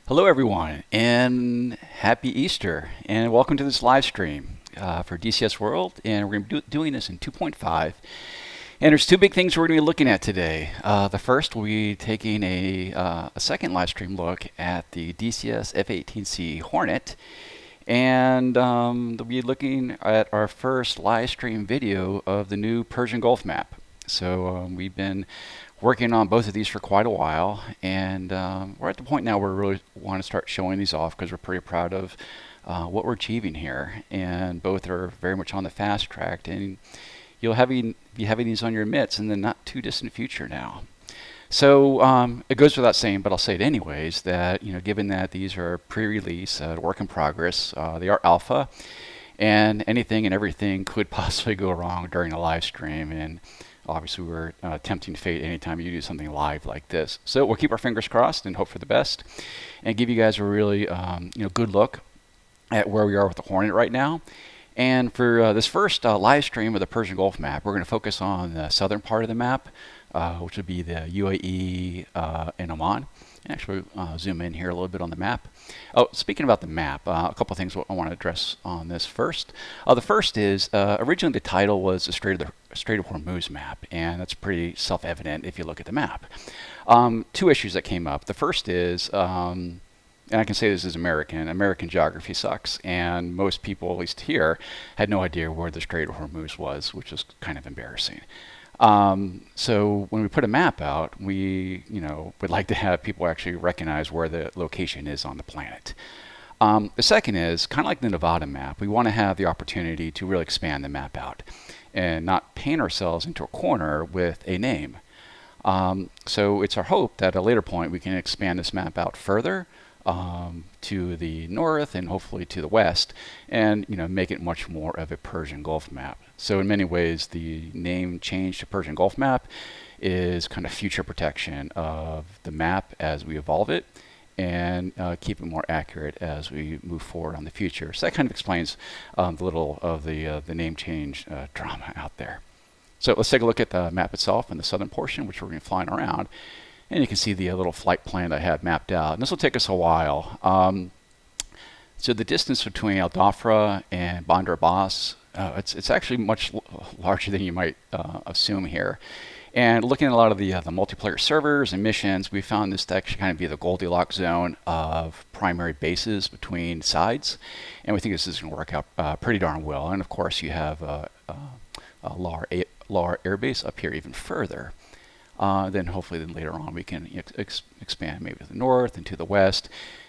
Hello everyone, and happy Easter, and welcome to this live stream for DCS World, and we're going to be doing this in 2.5. And there's two big things we're going to be looking at today. The first, we'll be taking a second live stream look at the DCS F-18C Hornet, and we'll be looking at our first live stream video of the new Persian Gulf Map. So we've been working on both of these for quite a while, and we're at the point now where we really want to start showing these off because we're pretty proud of what we're achieving here, and both are very much on the fast track, and you'll be having these on your mitts in the not too distant future now. So it goes without saying, but I'll say it anyways, that given that these are pre-release, work in progress, they are alpha, and anything and everything could possibly go wrong during a live stream, and obviously we're tempting fate anytime you do something live like this. So we'll keep our fingers crossed and hope for the best, and give you guys a really good look at where we are with the Hornet right now. And for this first live stream of the Persian Gulf map, we're going to focus on the southern part of the map, which would be the UAE and Oman. And actually, zoom in here a little bit on the map. Oh, speaking about the map, a couple of things I want to address on this first. The first is, originally the title was the Strait of Hormuz map, and that's pretty self-evident if you look at the map. Two issues that came up. The first is, and I can say this as American geography sucks, and most people, at least here, had no idea where the Strait of Hormuz was, which is kind of embarrassing. So when we put a map out, we would like to have people actually recognize where the location is on the planet. The second is, kind of like the Nevada map, we want to have the opportunity to really expand the map out and not paint ourselves into a corner with a name. So it's our hope that at a later point we can expand this map out further to the north and hopefully to the west, and make it much more of a Persian Gulf map. So in many ways, the name change to Persian Gulf map is kind of future protection of the map as we evolve it, and keep it more accurate as we move forward on the future. So that kind of explains the little of the name change drama out there. So let's take a look at the map itself in the southern portion, which we're going to be flying around. And you can see the little flight plan that I have mapped out. And this will take us a while. So the distance between Al Dhafra and Bandar Abbas, it's actually much larger than you might assume here. And looking at a lot of the multiplayer servers and missions, we found this to actually kind of be the Goldilocks zone of primary bases between sides. And we think this is going to work out pretty darn well. And of course, you have Lar Air Base up here even further. Then hopefully later on we can expand maybe to the north and to the west,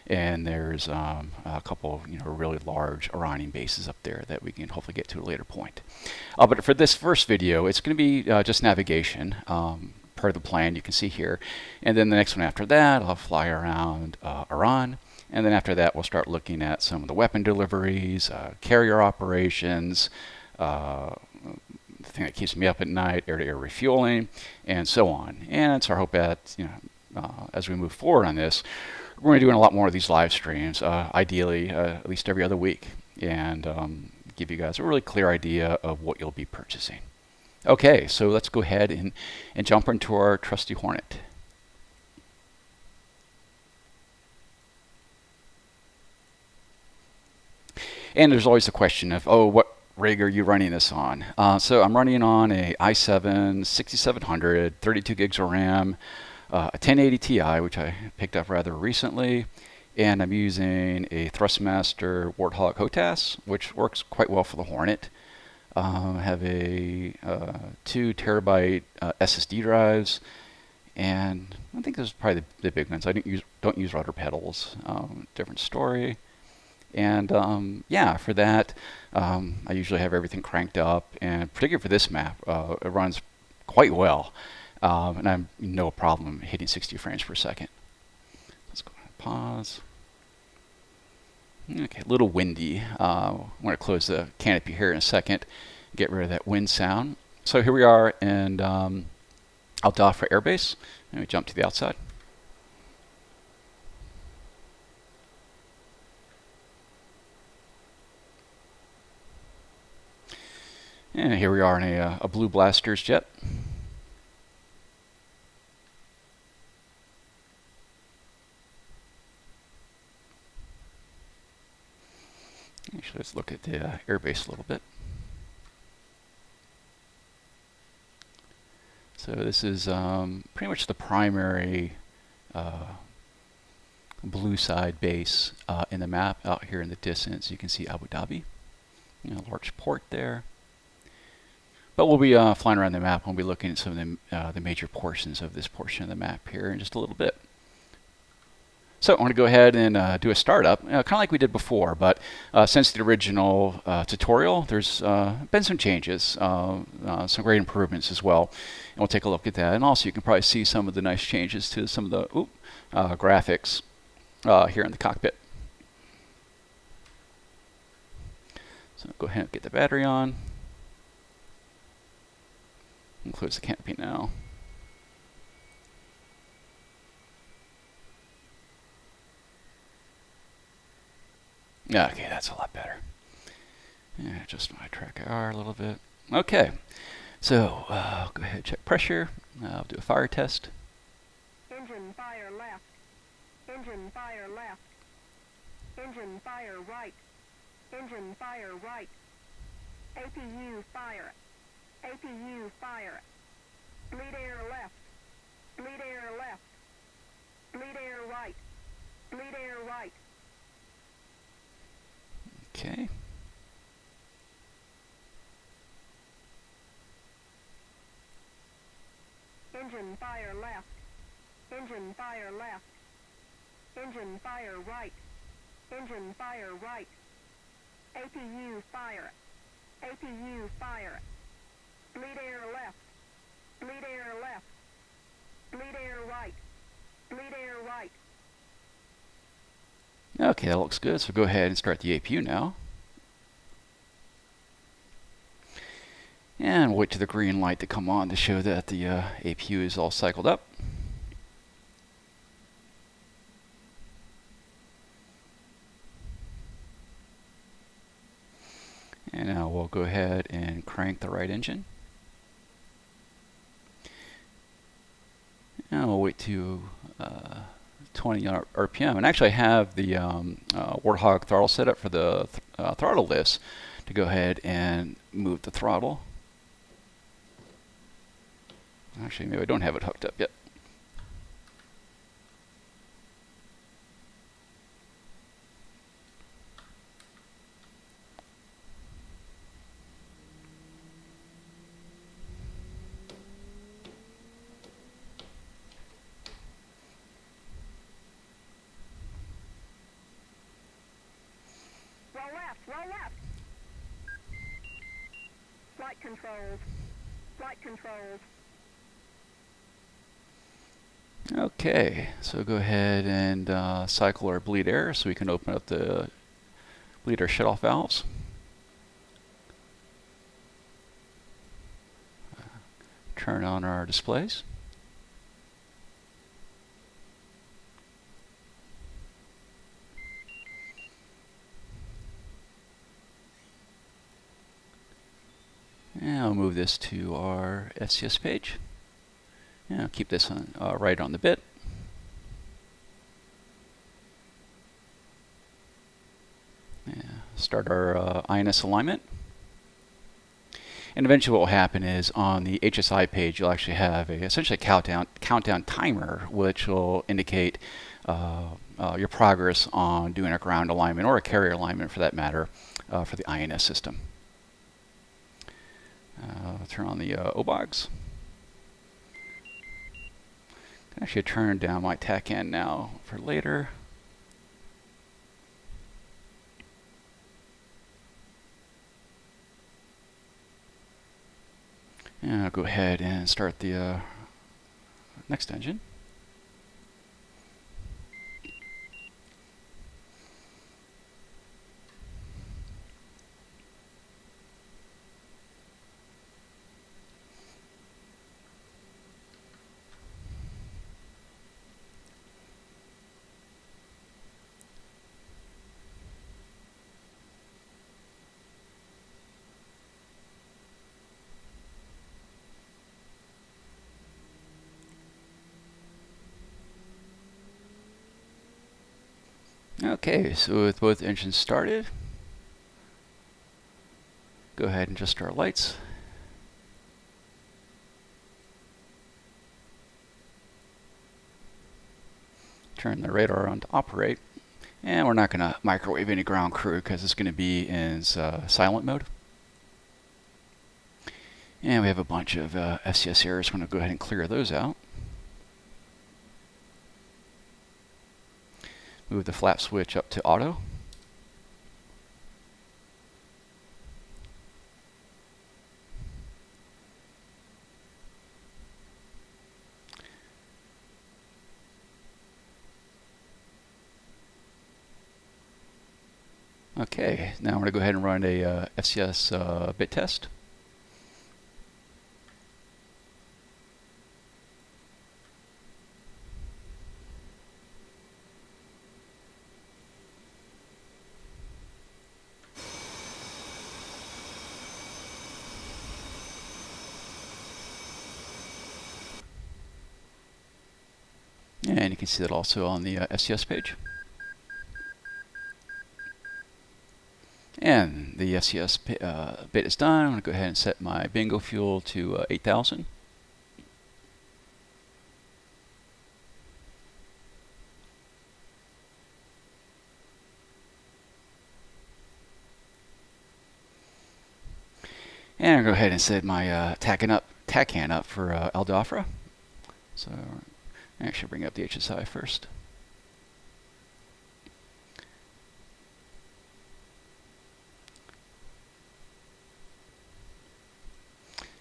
and there's a couple really large Iranian bases up there that we can hopefully get to at a later point. But for this first video, it's going to be just navigation per the plan you can see here, and then the next one after that I'll fly around Iran, and then after that we'll start looking at some of the weapon deliveries, carrier operations, the thing that keeps me up at night, air-to-air refueling, and so on. And it's our hope that as we move forward on this, we're going to be doing a lot more of these live streams, ideally at least every other week, and give you guys a really clear idea of what you'll be purchasing. Okay, so let's go ahead and jump into our trusty Hornet. And there's always the question of, oh, what rig are you running this on? So I'm running on a i7 6700, 32 gigs of RAM, a 1080 Ti, which I picked up rather recently, and I'm using a Thrustmaster Warthog HOTAS, which works quite well for the Hornet. I have a 2 terabyte SSD drives, and I think this is probably the big ones. I don't use rudder pedals. Different story. And yeah, for that, I usually have everything cranked up, and particularly for this map, it runs quite well, and I have no problem hitting 60 frames per second. Let's go ahead and pause. Okay, a little windy. I'm going to close the canopy here in a second, get rid of that wind sound. So here we are in Al Dhafra Air Base, and we jump to the outside. And here we are in a Blue Blasters jet. So let's look at the airbase a little bit. So this is pretty much the primary blue side base in the map. Out here in the distance, you can see Abu Dhabi, large port there. But we'll be flying around the map. We'll be looking at some of the major portions of this portion of the map here in just a little bit. So I want to go ahead and do a startup, kind of like we did before, but since the original tutorial, there's been some changes, some great improvements as well, and we'll take a look at that. And also you can probably see some of the nice changes to some of the graphics here in the cockpit. So go ahead and get the battery on. Close the canopy now. Okay, that's a lot better. Yeah, just my track IR a little bit. Okay, so I'll go ahead and check pressure. I'll do a fire test. Engine fire left. Engine fire left. Engine fire right. Engine fire right. APU fire. APU fire. Bleed air left. Bleed air left. Bleed air right. Bleed air right. Okay. Engine fire left. Engine fire left. Engine fire right. Engine fire right. APU fire. APU fire. Bleed air left. Bleed air left. Bleed air right. Bleed air right. Okay, that looks good. So go ahead and start the APU now. And wait for the green light to come on to show that the APU is all cycled up. And now we'll go ahead and crank the right engine. And we'll wait to 20 RPM. And actually I have the Warthog throttle set up for the throttle lifts to go ahead and move the throttle. Actually, maybe I don't have it hooked up yet. Roll left. Flight controls. Flight controls. Okay, so go ahead and cycle our bleed air so we can open up the bleed air shutoff valves. Turn on our displays. And I'll move this to our SCS page. And I'll keep this on, right on the bit. Yeah, start our INS alignment. And eventually what will happen is on the HSI page you'll actually have essentially a countdown timer which will indicate your progress on doing a ground alignment or a carrier alignment for that matter for the INS system. Turn on the OBOGs. Actually turn down my TAC end now for later. And I'll go ahead and start the next engine. Okay, so with both engines started, Go ahead and adjust our lights. Turn the radar on to operate. And we're not going to microwave any ground crew because it's going to be in silent mode. And we have a bunch of FCS errors. I'm going to go ahead and clear those out. Move the flap switch up to auto. Okay, now I'm going to go ahead and run a FCS bit test. And you can see that also on the FCS page. And the FCS bit is done. I'm going to go ahead and set my bingo fuel to 8,000. And I'm going to go ahead and set my TACAN up for Al Dhafra. So I should bring up the HSI first.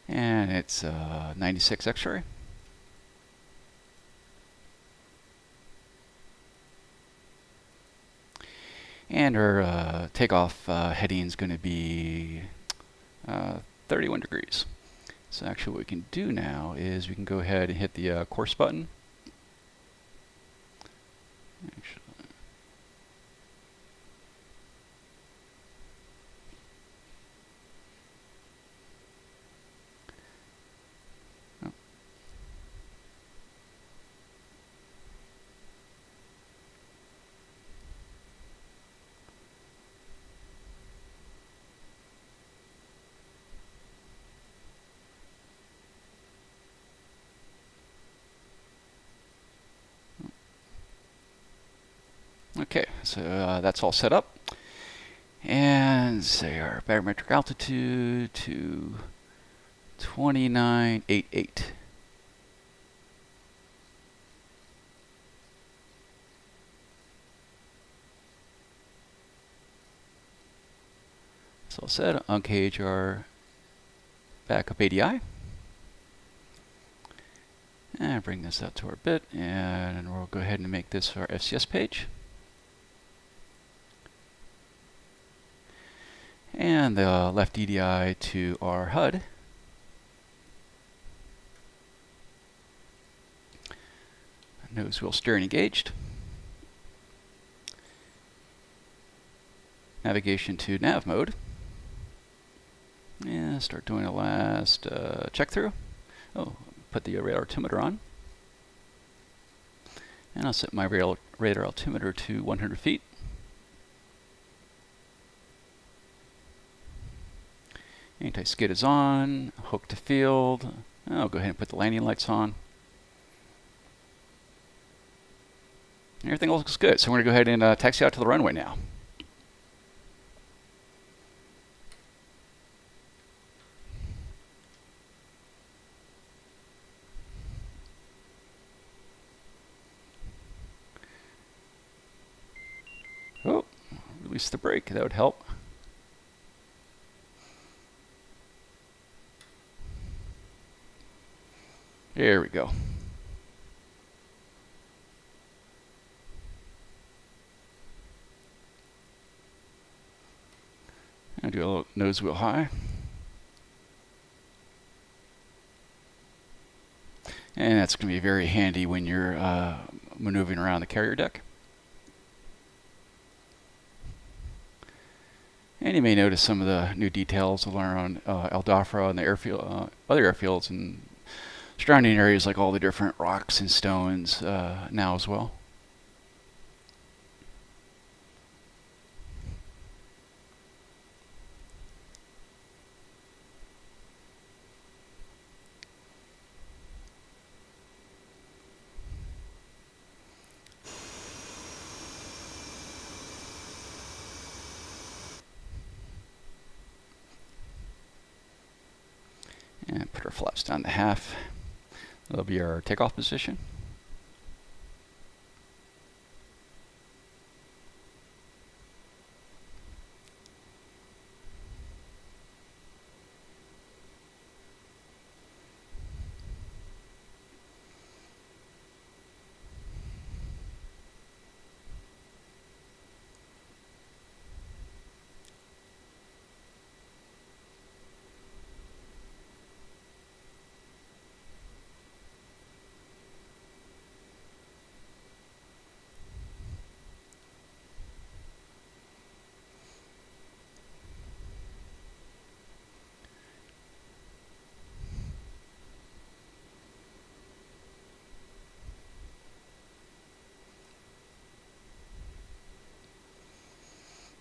And it's 96 X-ray. And our takeoff heading is going to be 31 degrees. So actually what we can do now is we can go ahead and hit the course button. Actually, okay, so that's all set up. And say our barometric altitude to 2988. So all set. Uncage our backup ADI. And bring this up to our bit, and we'll go ahead and make this our FCS page. And the left EDI to our HUD. Nose wheel steering engaged. Navigation to nav mode. And start doing the last check through. Oh, put the radar altimeter on. And I'll set my radar altimeter to 100 feet. Anti-skid is on, hook to field. I'll go ahead and put the landing lights on. Everything looks good, so we're going to go ahead and taxi out to the runway now. Oh, release the brake, that would help. There we go. I'll do a little nose wheel high. And that's going to be very handy when you're maneuvering around the carrier deck. And you may notice some of the new details around Al Dhafra and the airfield, other airfields and surrounding areas, like all the different rocks and stones now as well. our flaps down to half. That'll be our takeoff position.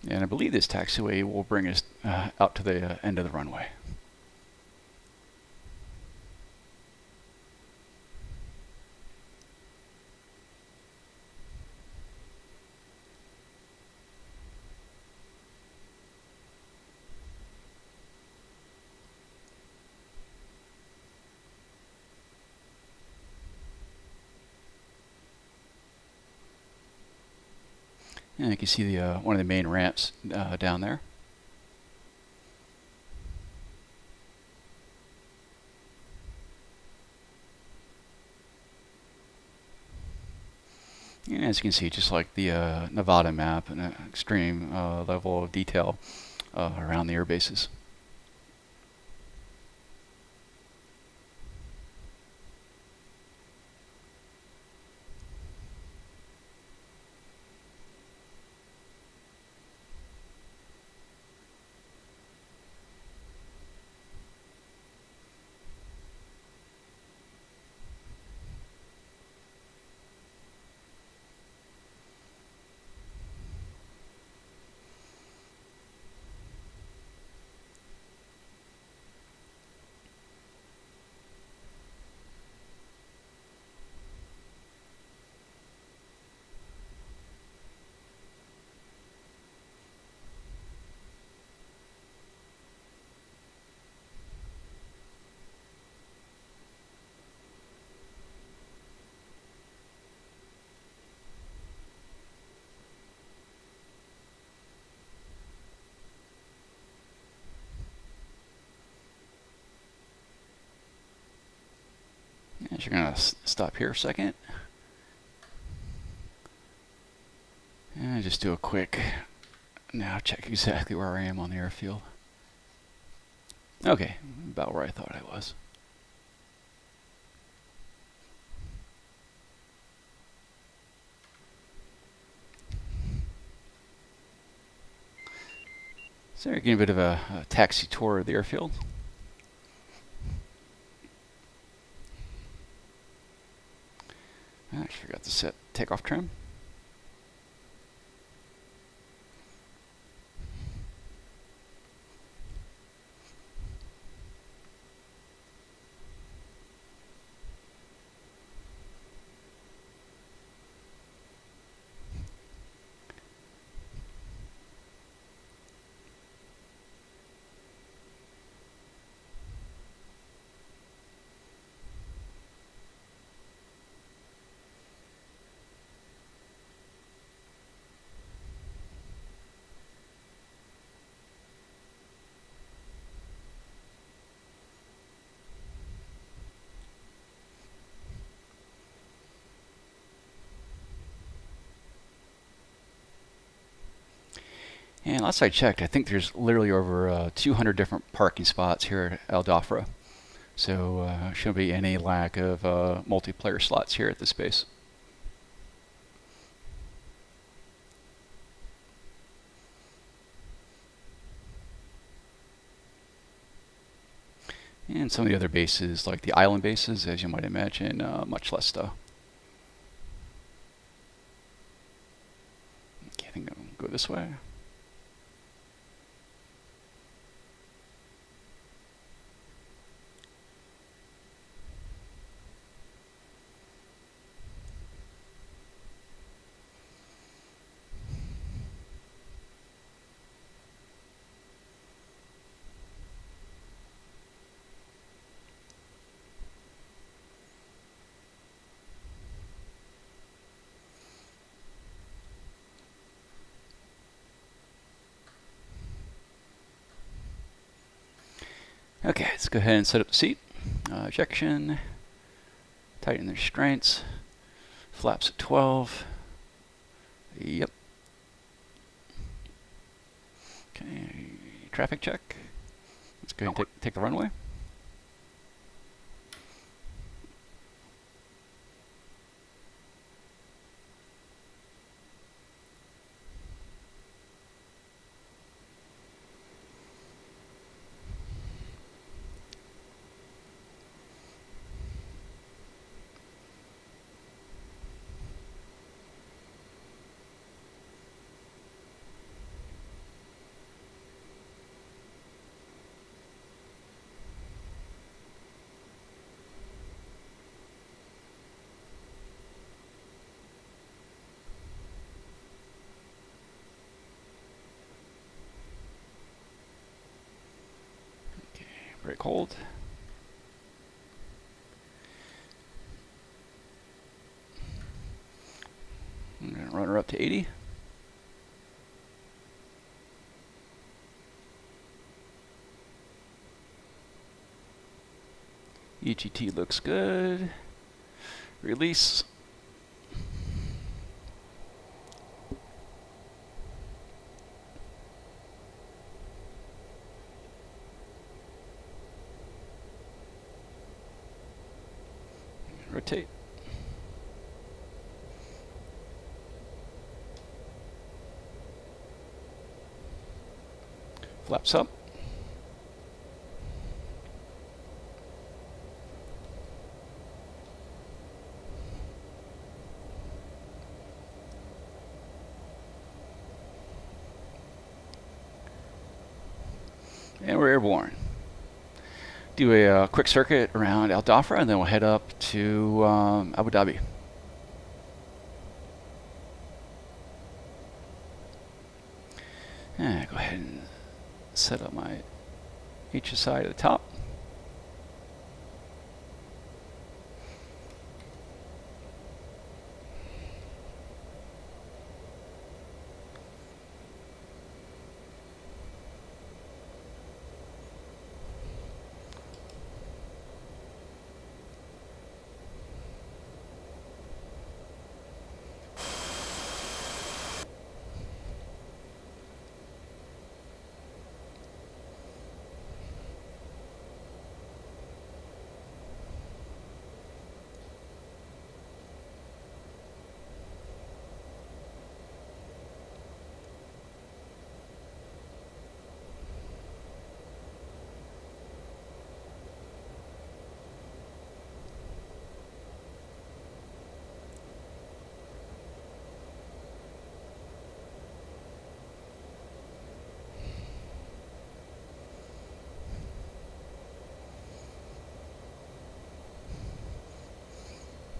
And I believe this taxiway will bring us out to the end of the runway. And you can see the one of the main ramps down there. And as you can see, just like the Nevada map, an extreme level of detail around the air bases. And you're going to stop here a second. And just do a quick, now check exactly where I am on the airfield. Okay, about where I thought I was. So you're getting a bit of a taxi tour of the airfield. I actually forgot to set takeoff trim. And last I checked, I think there's literally over 200 different parking spots here at Al Dhafra. So shouldn't be any lack of multiplayer slots here at this base. And some of the other bases, like the island bases, as you might imagine, much less so. Okay, I think I'll go this way. Okay, let's go ahead and set up the seat. Ejection, tighten the restraints, flaps at 12. Yep. Okay, traffic check. Let's go ahead and take the runway. Brake hold. I'm going to run her up to 80. EGT looks good. Release. Rotate. Flaps up. And we're airborne. Do a quick circuit around Al Dhafra, and then we'll head up to Abu Dhabi. And go ahead and set up my HSI to the top.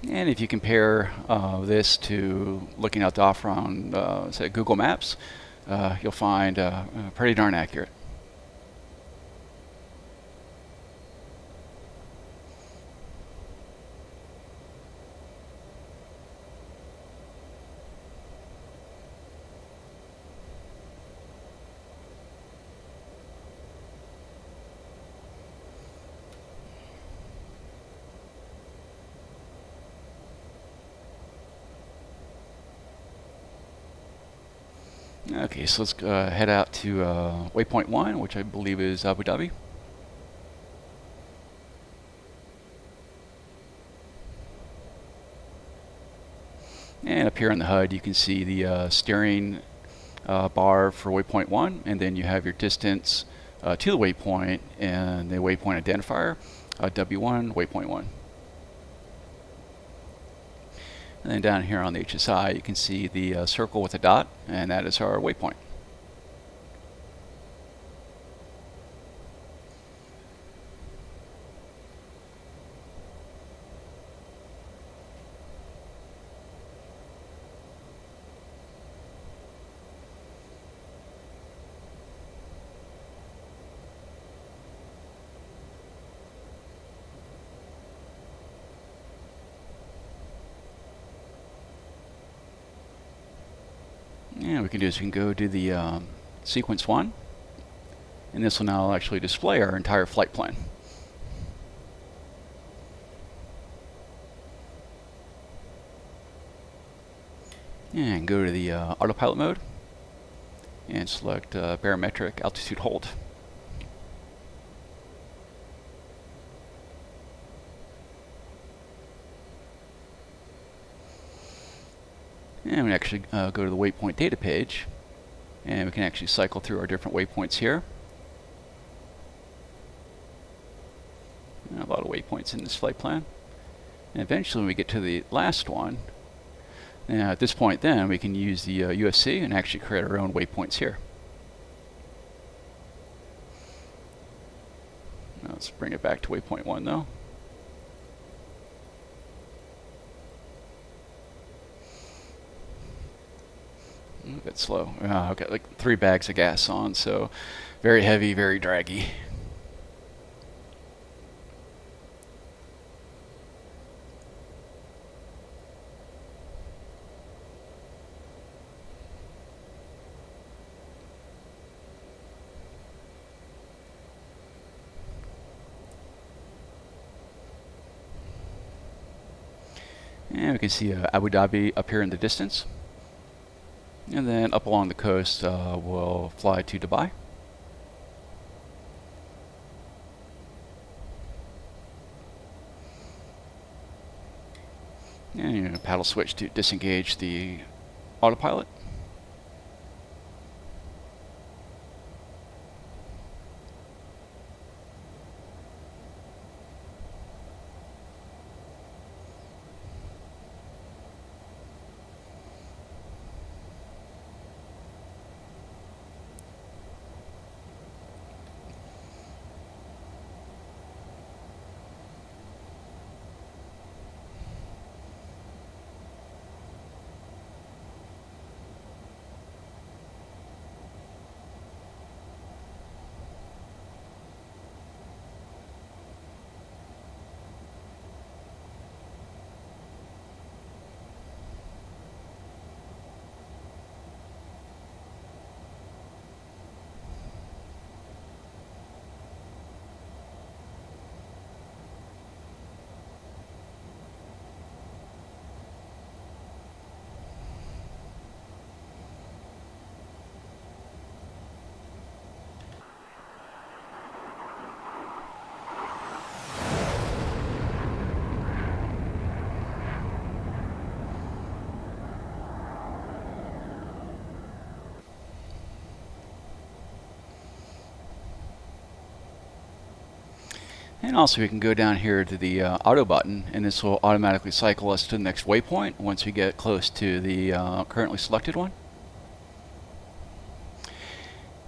And if you compare this to looking out the offer on, say, Google Maps, you'll find pretty darn accurate. Okay, so let's head out to waypoint 1, which I believe is Abu Dhabi. And up here on the HUD, you can see the steering bar for waypoint 1, and then you have your distance to the waypoint and the waypoint identifier, W1, waypoint 1. And then down here on the HSI, you can see the circle with a dot, and that is our waypoint. And what we can do is we can go do the sequence 1, And this will now actually display our entire flight plan. And go to the autopilot mode and select barometric altitude hold. And we actually go to the waypoint data page, and we can actually cycle through our different waypoints here. A lot of waypoints in this flight plan. And eventually when we get to the last one, now at this point then we can use the USC and actually create our own waypoints here. Now let's bring it back to waypoint 1 though. A bit slow. I've got like 3 bags of gas on, so very heavy, very draggy. And we can see Abu Dhabi up here in the distance. And then up along the coast, we'll fly to Dubai. And you're going to paddle switch to disengage the autopilot. And also we can go down here to the auto button, and this will automatically cycle us to the next waypoint once we get close to the currently selected one.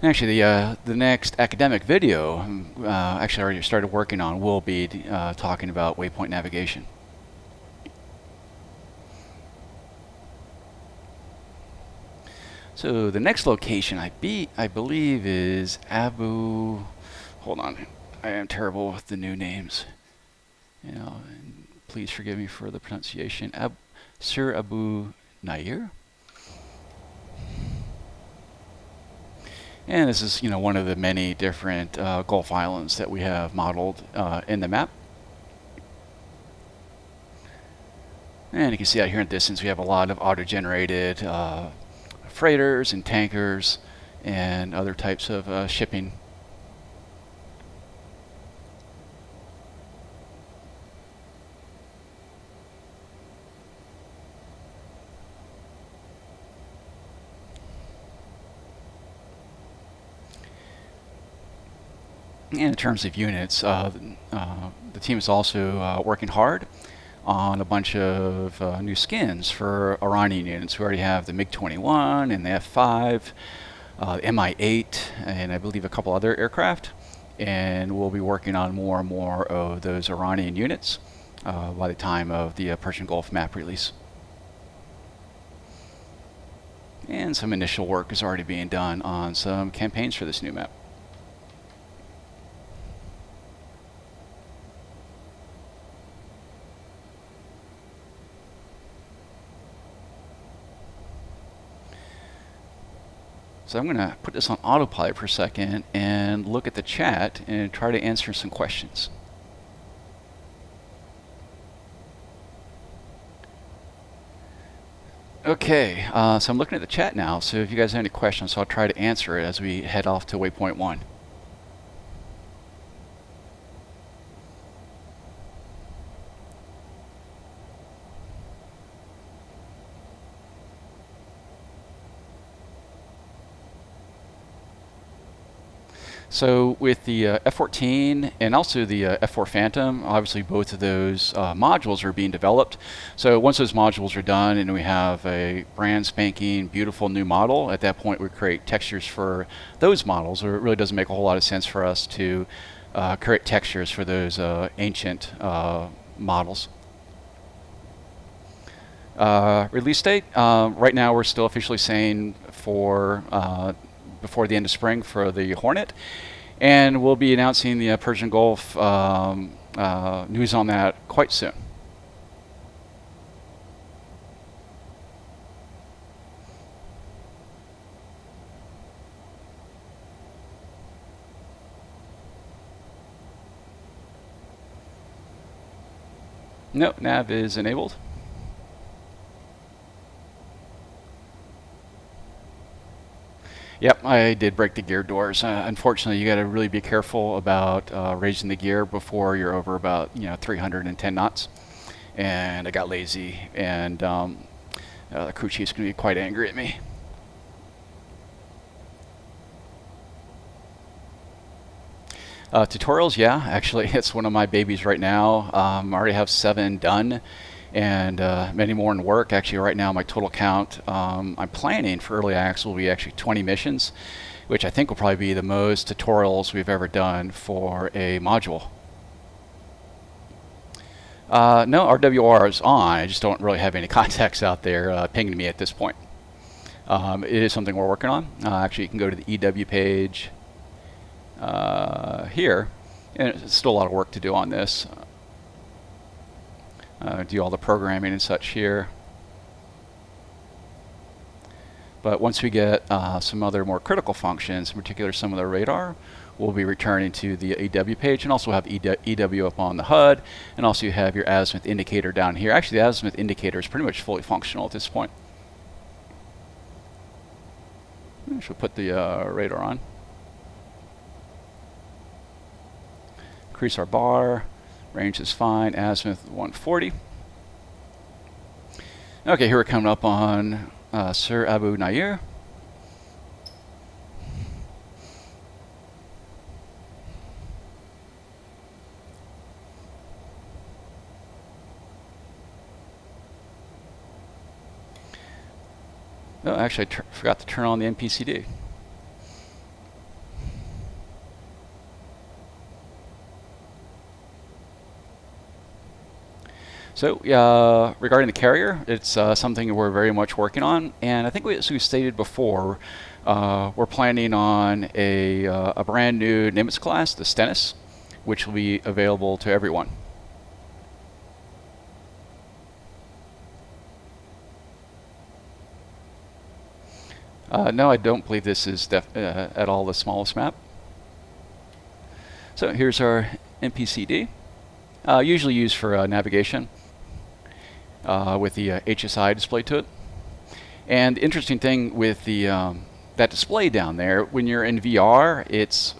And actually the next academic video, actually I already started working on, will be talking about waypoint navigation. So the next location I believe is Abu, hold on, I am terrible with the new names. You know, and please forgive me for the pronunciation. Sir Abu Nair. And this is, you know, one of the many different Gulf islands that we have modeled in the map. And you can see out here in the distance we have a lot of auto-generated freighters and tankers and other types of shipping. And in terms of units, the team is also working hard on a bunch of new skins for Iranian units. We already have the MiG-21 and the F-5, the Mi-8, and I believe a couple other aircraft. And we'll be working on more and more of those Iranian units by the time of the Persian Gulf Map release. And some initial work is already being done on some campaigns for this new map. So I'm going to put this on autopilot for a second and look at the chat and try to answer some questions. Okay, so I'm looking at the chat now, so if you guys have any questions, I'll try to answer it as we head off to waypoint 1. So with the F-14 and also the F-4 Phantom, obviously both of those modules are being developed. So once those modules are done and we have a brand spanking beautiful new model, at that point we create textures for those models. Or it really doesn't make a whole lot of sense for us to create textures for those ancient models. Release date, right now we're still officially saying for before the end of spring for the Hornet, and we'll be announcing the Persian Gulf news on that quite soon. Nope, nav is enabled. Yep, I did break the gear doors. Unfortunately, you got to really be careful about raising the gear before you're over about 310 knots. And I got lazy, and the crew chief's going to be quite angry at me. Tutorials, yeah, actually, it's one of my babies right now. I already have 7 done. And many more in work. Actually, right now my total count, I'm planning for early access will be actually 20 missions, which I think will probably be the most tutorials we've ever done for a module. No, RWR is on. I just don't really have any contacts out there pinging me at this point. It is something we're working on. Actually, you can go to the EW page here, and it's still a lot of work to do on this. Do all the programming and such here. But once we get some other more critical functions, in particular some of the radar, we'll be returning to the EW page, and also have EW up on the HUD, and also you have your azimuth indicator down here. Actually, the azimuth indicator is pretty much fully functional at this point. I should put the radar on. Increase our bar. Range is fine, azimuth 140. Okay, here we're coming up on Sir Abu Nair. No, actually I forgot to turn on the MPCD. So regarding the carrier, it's something we're very much working on, and I think as we stated before, we're planning on a brand new Nimitz class, the Stennis, which will be available to everyone. No, I don't believe this is at all the smallest map. So here's our MPCD, usually used for navigation. With the HSI display to it. And the interesting thing with the that display down there, when you're in VR, it's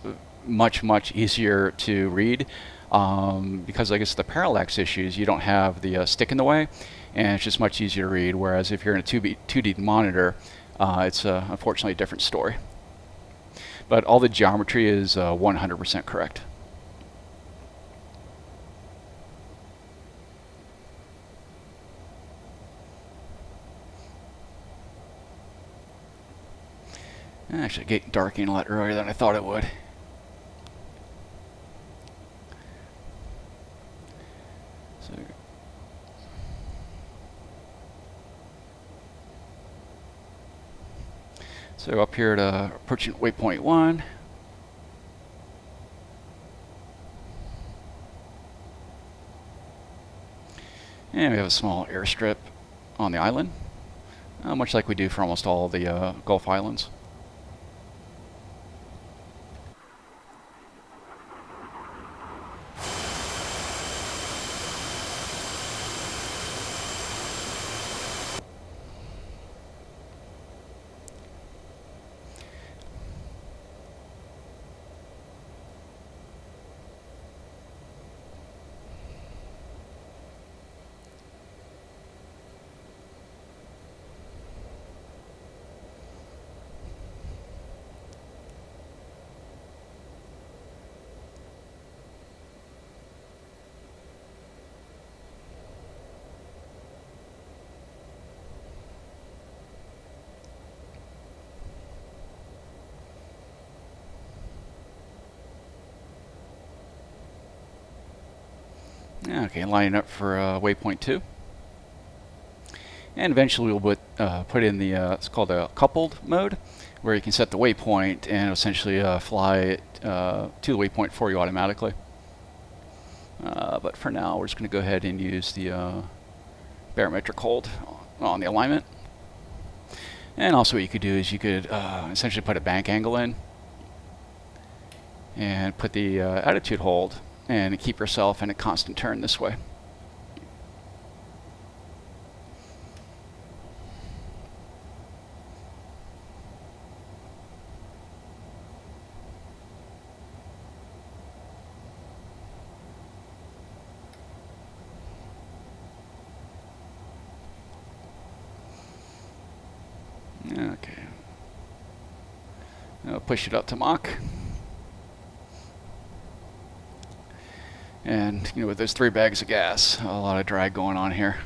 much easier to read because I guess the parallax issues, you don't have the stick in the way, and it's just much easier to read, whereas if you're in a 2D monitor, it's unfortunately a different story. But all the geometry is 100% correct. Actually, getting darkening a lot earlier than I thought it would. So up here to approaching waypoint 1. And we have a small airstrip on the island, much like we do for almost all the Gulf Islands. Okay, lining up for waypoint 2. And eventually we'll put in the, it's called a coupled mode, where you can set the waypoint and essentially fly it to the waypoint for you automatically. But for now, we're just going to go ahead and use the barometric hold on the alignment. And also what you could do is you could essentially put a bank angle in and put the attitude hold and keep yourself in a constant turn this way. Okay. I'll push it up to Mach. And, you know, with those 3 bags of gas, a lot of drag going on here.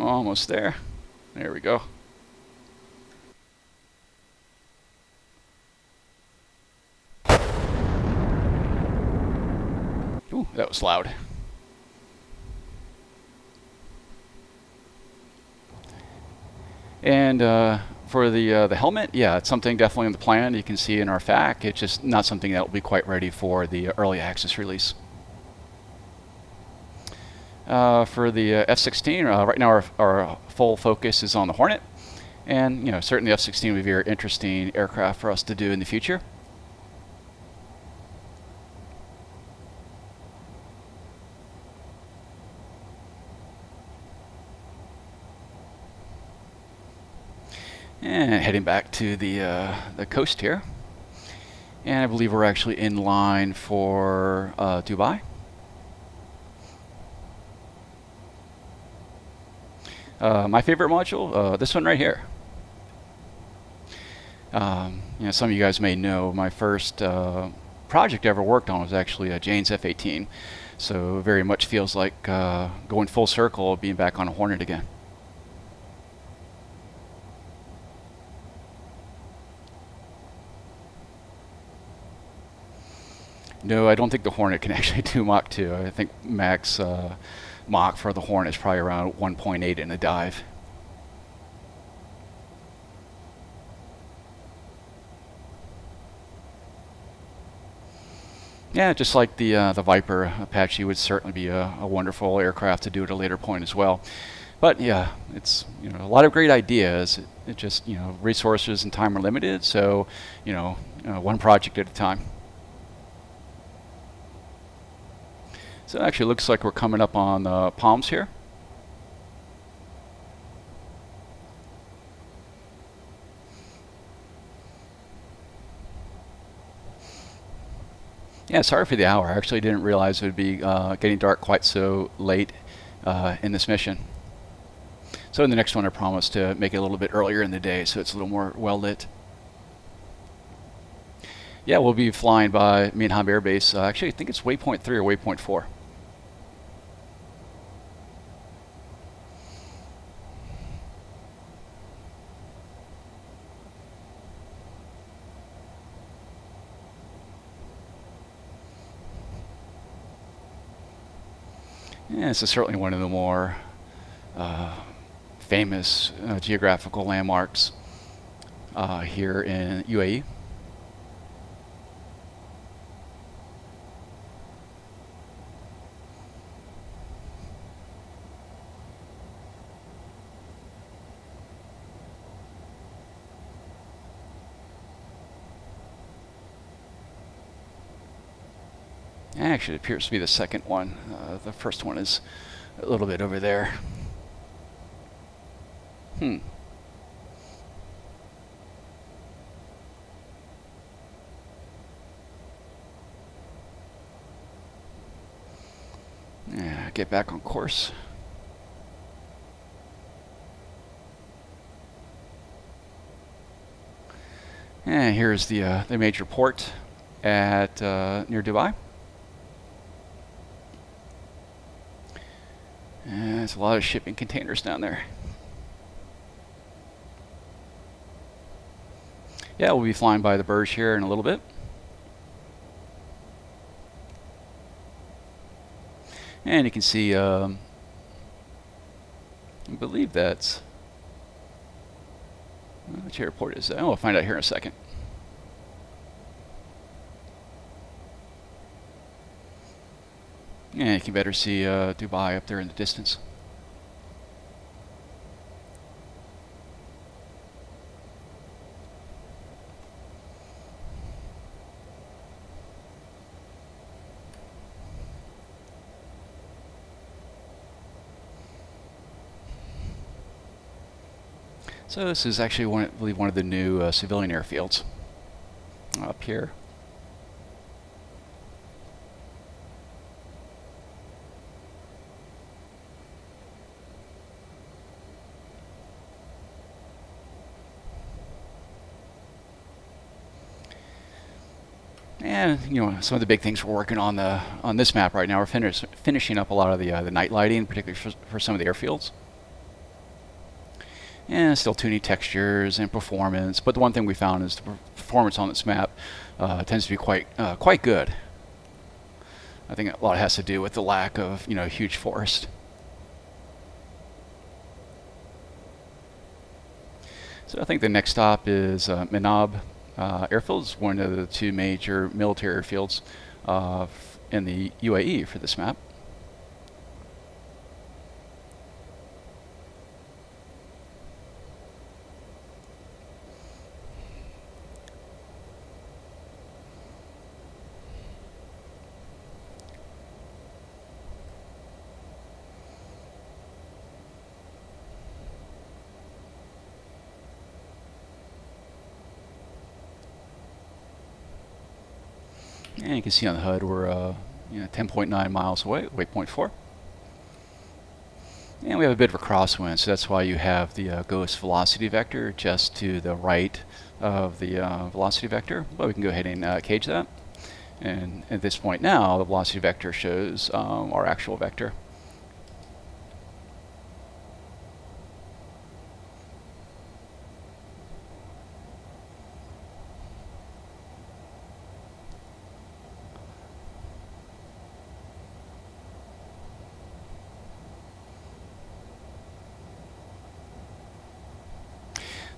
Almost there. There we go. Ooh, that was loud. And for the helmet, yeah, it's something definitely in the plan. You can see in our FAQ. It's just not something that will be quite ready for the early access release. For the F-16, right now our full focus is on the Hornet, and you know, certainly the F-16 would be a very interesting aircraft for us to do in the future. And heading back to the coast here, and I believe we're actually in line for Dubai. My favorite module, this one right here. You know, some of you guys may know my first project I ever worked on was actually a Jane's F-18, so very much feels like going full circle, being back on a Hornet again. No, I don't think the Hornet can actually do Mach 2. I think max Mach for the Hornet is probably around 1.8 in a dive. Yeah, just like the Viper, Apache would certainly be a wonderful aircraft to do at a later point as well. But yeah, it's, you know, a lot of great ideas. It just, you know, resources and time are limited, so, you know, one project at a time. So it actually looks like we're coming up on Palms here. Yeah, sorry for the hour. I actually didn't realize it would be getting dark quite so late in this mission. So in the next one, I promise to make it a little bit earlier in the day so it's a little more well lit. Yeah, we'll be flying by Mein Ham Air Base. Actually, I think it's waypoint 3 or waypoint 4. Yeah, this is certainly one of the more famous geographical landmarks here in UAE. Actually, it appears to be the second one. The first one is a little bit over there. Yeah, get back on course. And here's the major port at near Dubai. And there's a lot of shipping containers down there. Yeah, we'll be flying by the Burj here in a little bit. And you can see, I believe that's, which airport is that? Oh, we'll find out here in a second. Yeah, you can better see Dubai up there in the distance. So this is actually, I believe, one of the new civilian airfields up here. And some of the big things we're working on this map right now. We're finishing up a lot of the night lighting, particularly for some of the airfields. And still tuning textures and performance, but the one thing we found is the performance on this map tends to be quite good. I think a lot has to do with the lack of huge forest. So I think the next stop is Minab Airfield. Is one of the two major military airfields in the UAE for this map. And you can see on the HUD we're 10.9 miles away, waypoint 4. And we have a bit of a crosswind, so that's why you have the ghost velocity vector just to the right of the velocity vector. But we can go ahead and cage that. And at this point now, the velocity vector shows our actual vector.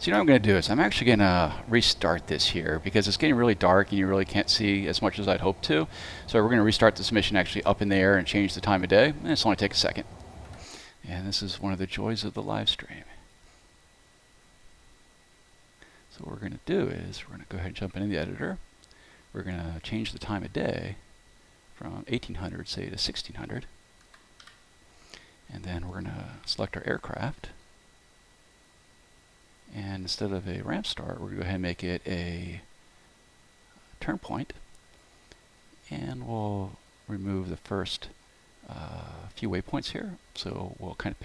So what I'm going to do is I'm actually going to restart this here because it's getting really dark and you really can't see as much as I'd hoped to. So we're going to restart this mission actually up in the air and change the time of day. And it's only take a second. And this is one of the joys of the live stream. So what we're going to do is we're going to go ahead and jump into the editor. We're going to change the time of day from 1800, say, to 1600. And then we're going to select our aircraft. And instead of a ramp start, we're going to go ahead and make it a turn point. And we'll remove the first few waypoints here. So we'll kind of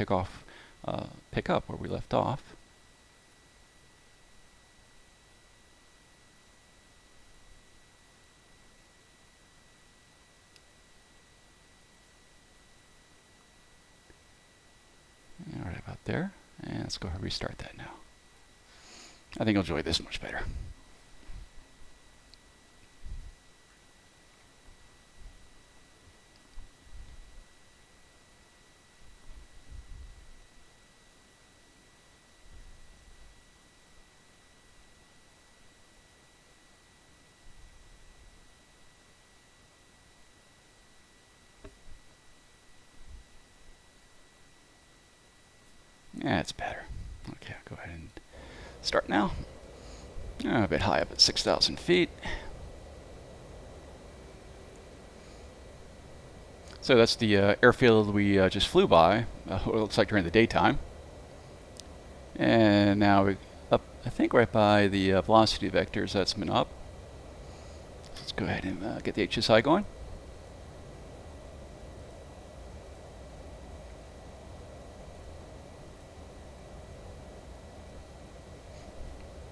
pick up where we left off. All right, about there. And let's go ahead and restart that now. I think you'll enjoy this much better. Yeah, it's better. Okay, I'll go ahead and start now. A bit high up at 6,000 feet. So that's the airfield we just flew by, what it looks like during the daytime. And now we're up, I think, right by the velocity vectors. That's been up. Let's go ahead and get the HSI going.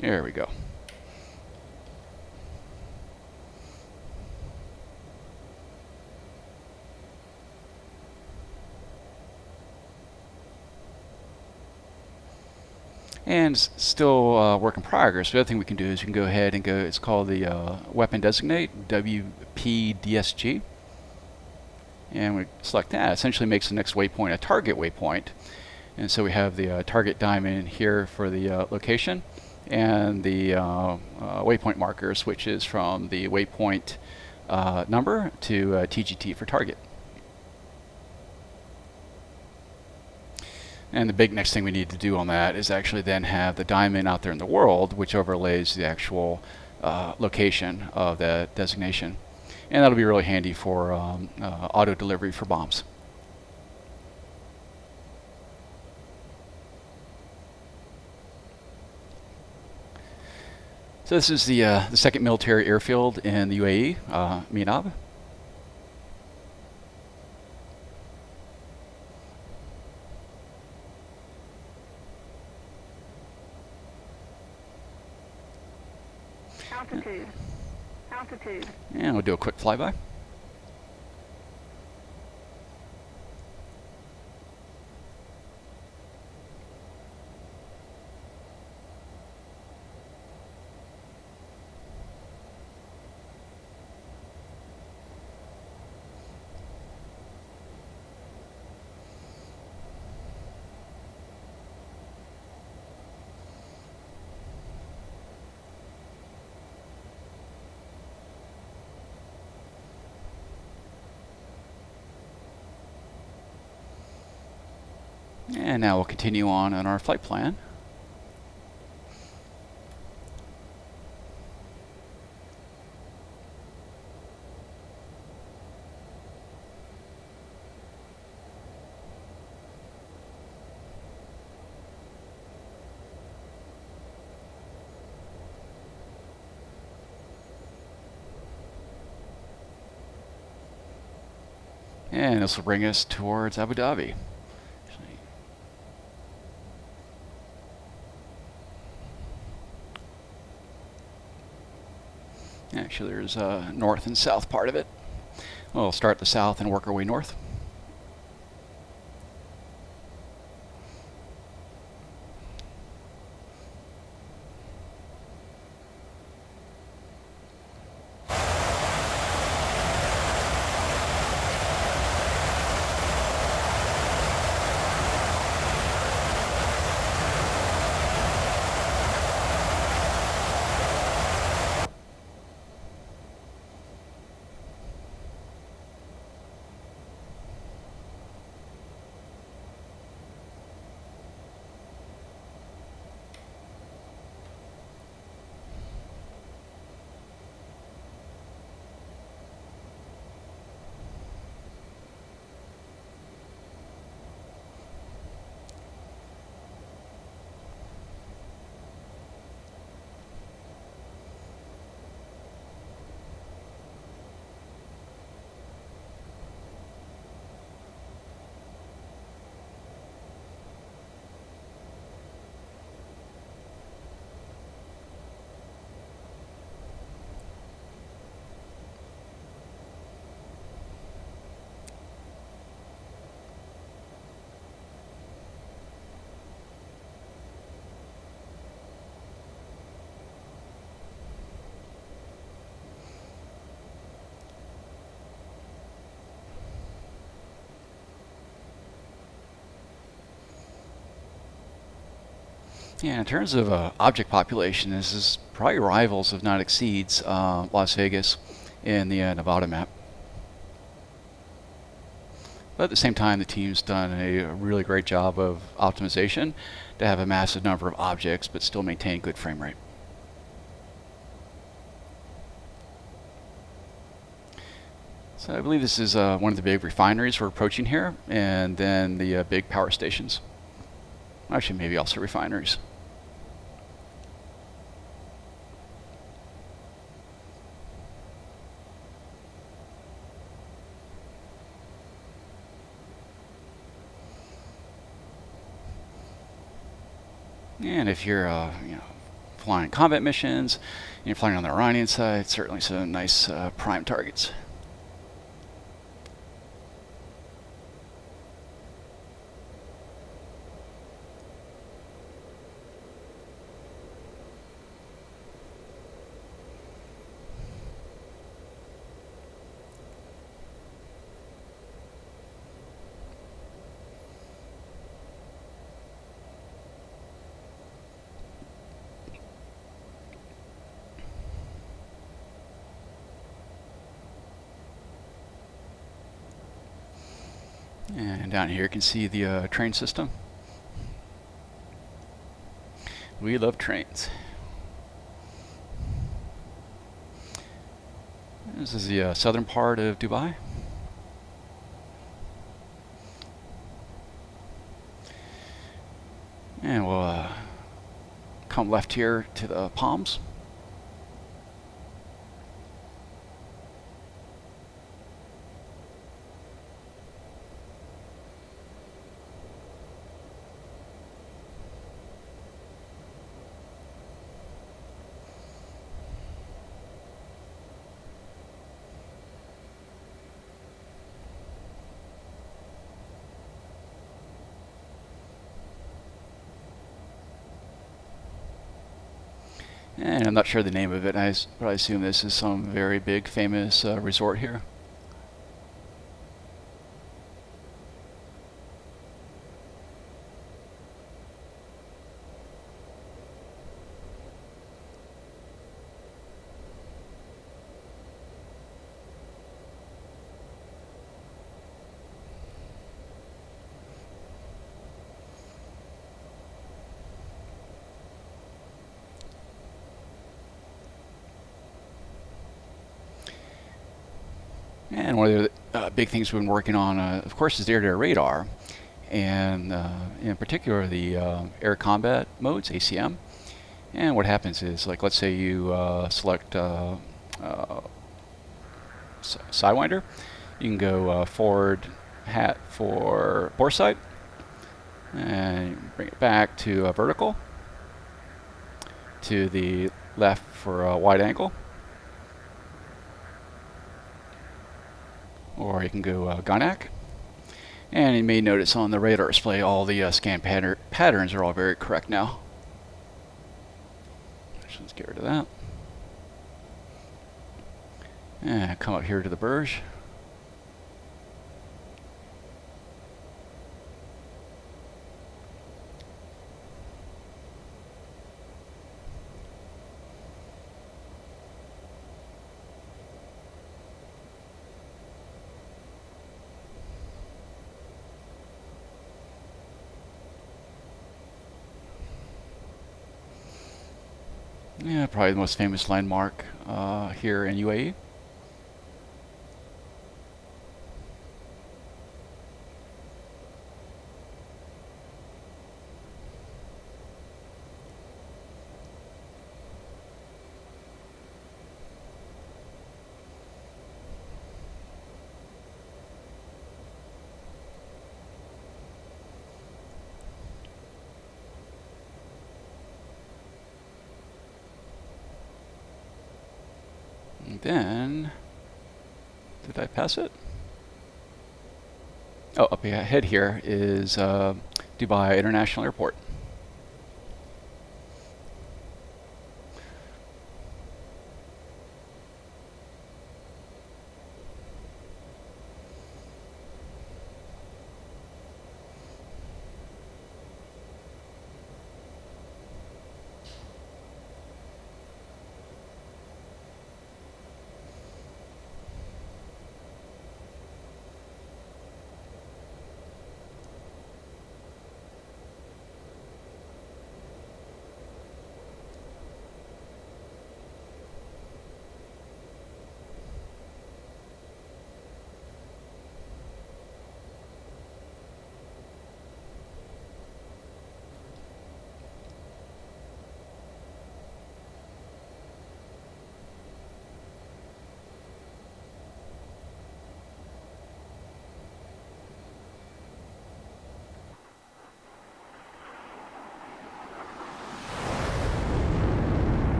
There we go. And still work in progress. The other thing we can do is we can go ahead and go, it's called the weapon designate, WPDSG. And we select that. It essentially makes the next waypoint a target waypoint. And so we have the target diamond here for the location, and the waypoint marker switches from the waypoint number to TGT for target. And the big next thing we need to do on that is actually then have the diamond out there in the world, which overlays the actual location of the designation. And that'll be really handy for auto delivery for bombs. So this is the second military airfield in the UAE, Minab. Altitude. Altitude. And we'll do a quick flyby. And now we'll continue on our flight plan. And this will bring us towards Abu Dhabi. Actually, there's a north and south part of it. We'll start the south and work our way north. Yeah, in terms of object population, this is probably rivals, if not exceeds, Las Vegas in the Nevada map. But at the same time, the team's done a really great job of optimization to have a massive number of objects, but still maintain good frame rate. So I believe this is one of the big refineries we're approaching here, and then the big power stations. Actually, maybe also refineries. And if you're flying combat missions, and you're flying on the Iranian side, certainly some nice prime targets. And down here you can see the train system. We love trains. This is the southern part of Dubai. And we'll come left here to the palms. And I'm not sure the name of it, but I assume this is some very big, famous resort here. And one of the big things we've been working on, of course, is the air-to-air radar, and in particular the air combat modes, ACM. And what happens is, like, let's say you select Sidewinder, you can go forward hat for bore sight, and bring it back to vertical, to the left for a wide angle. Or you can go GUNAC. And you may notice on the radar display all the scan patterns are all very correct now. Let's get rid of that. And come up here to the Burj. Yeah, probably the most famous landmark here in UAE. And then, did I pass it? Oh, up ahead here is Dubai International Airport.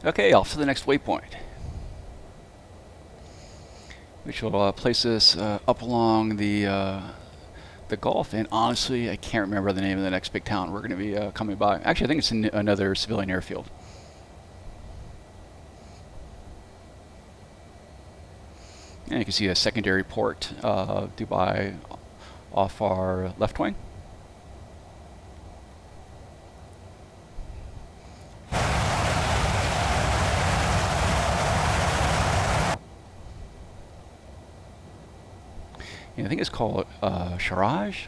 Okay, off to the next waypoint, which will place us up along the Gulf. And honestly, I can't remember the name of the next big town we're going to be coming by. Actually, I think it's another civilian airfield. And you can see a secondary port of Dubai off our left wing. And I think it's called Sharaj.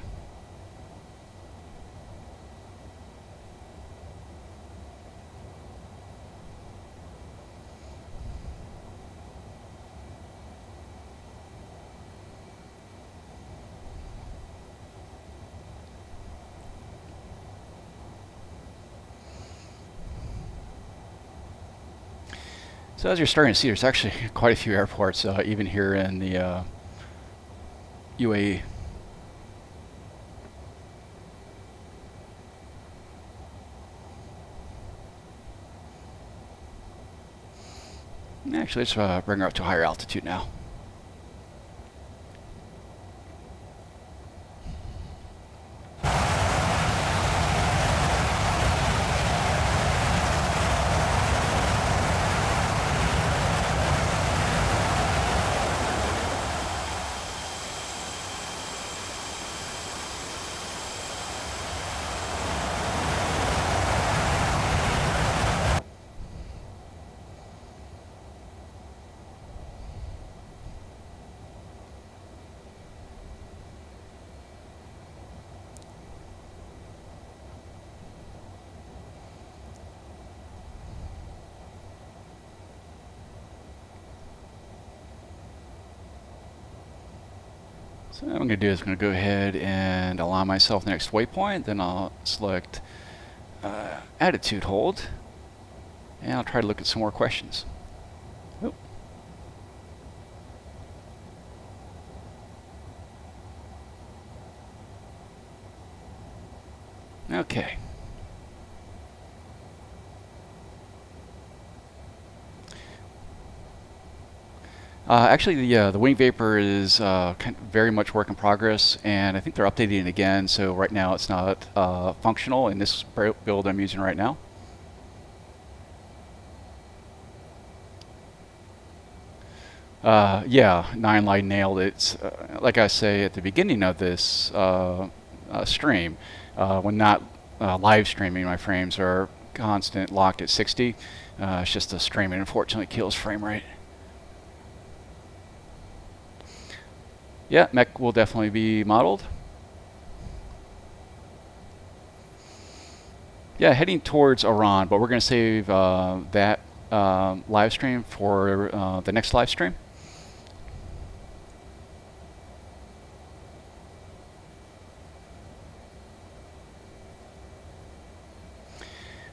So as you're starting to see, there's actually quite a few airports, even here in the UAE. Actually, let's bring her up to a higher altitude now. So what I'm going to do is I'm going to go ahead and align myself the next waypoint. Then I'll select attitude hold, and I'll try to look at some more questions. Oop. Okay. Actually, the wing vapor is very much work in progress, and I think they're updating it again. So right now it's not functional in this build I'm using right now. Yeah, 9 Line nailed it. It's, like I say at the beginning of this stream, when not live streaming, my frames are constant locked at 60. It's just the streaming unfortunately kills frame rate. Yeah, mech will definitely be modeled. Yeah, heading towards Iran, but we're going to save that live stream for the next live stream.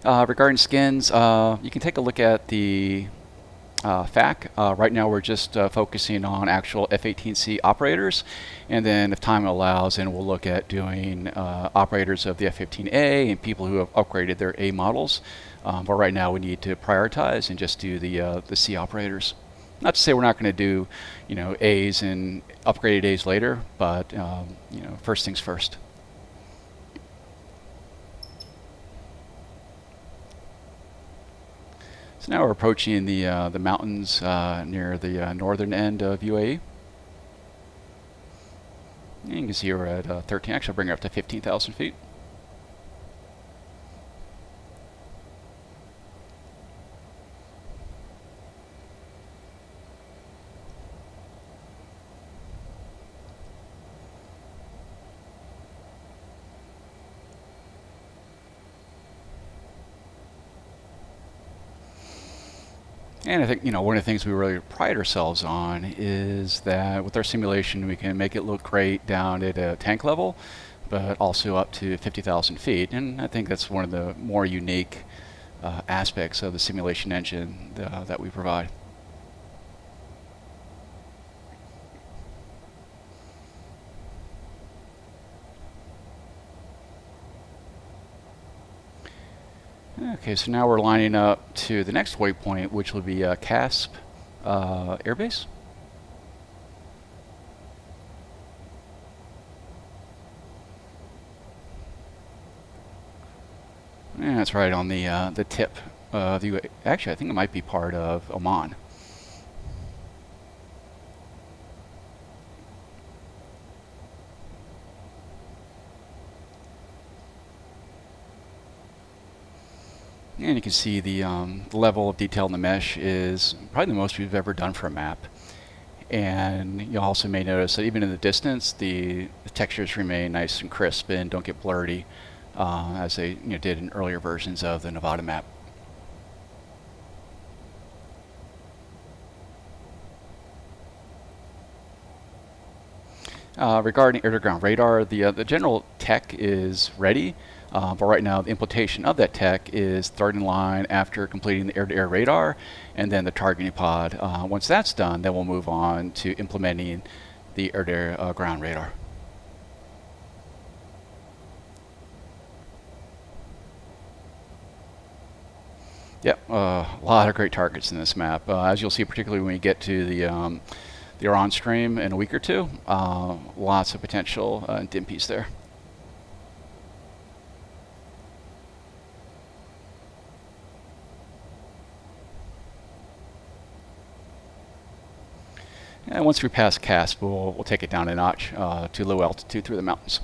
Regarding skins, you can take a look at the FAQ. Right now we're just focusing on actual F-18C operators, and then if time allows, then we'll look at doing operators of the F-15A and people who have upgraded their A models. But right now we need to prioritize and just do the C operators. Not to say we're not going to do, A's and upgraded A's later, but first things first. So now we're approaching the mountains near the northern end of UAE. And you can see we're at 13. Actually, I'll bring it up to 15,000 feet. And I think, one of the things we really pride ourselves on is that with our simulation, we can make it look great down at a tank level, but also up to 50,000 feet. And I think that's one of the more unique aspects of the simulation engine that we provide. Okay, so now we're lining up to the next waypoint, which will be CASP Airbase. And that's right on the tip of the UAE. Actually, I think it might be part of Oman. And you can see the level of detail in the mesh is probably the most we've ever done for a map. And you also may notice that even in the distance, the textures remain nice and crisp and don't get blurry, as they did in earlier versions of the Nevada map. Regarding air-to-ground radar, the general tech is ready, but right now the implementation of that tech is third in line after completing the air-to-air radar and then the targeting pod. Once that's done, then we'll move on to implementing the air-to-air ground radar. Yep, a lot of great targets in this map. As you'll see, particularly when we get to the Iran stream in a week or two, lots of potential DIMPs there. And once we pass Casp, we'll take it down a notch to low altitude through the mountains.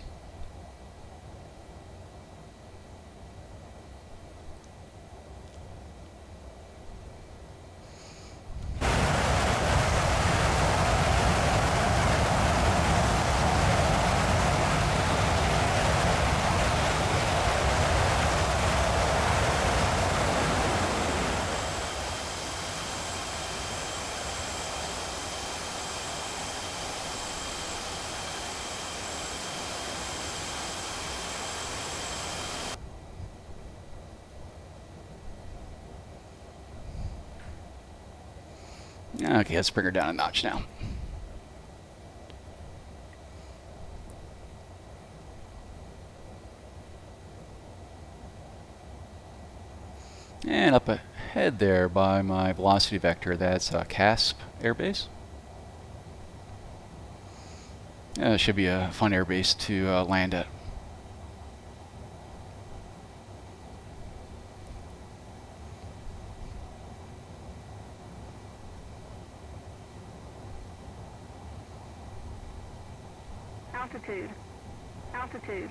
Okay, let's bring her down a notch now. And up ahead there by my velocity vector, that's Casp Air Base. It should be a fun air base to land at. Altitude. Altitude.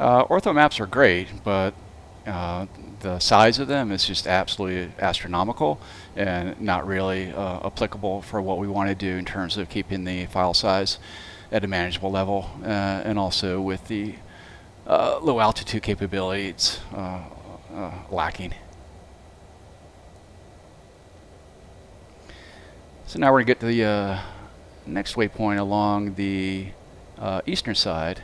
Ortho maps are great, but the size of them is just absolutely astronomical and not really applicable for what we want to do in terms of keeping the file size at a manageable level, and also with the low altitude capability, it's lacking. So now we're going to get to the next waypoint along the eastern side,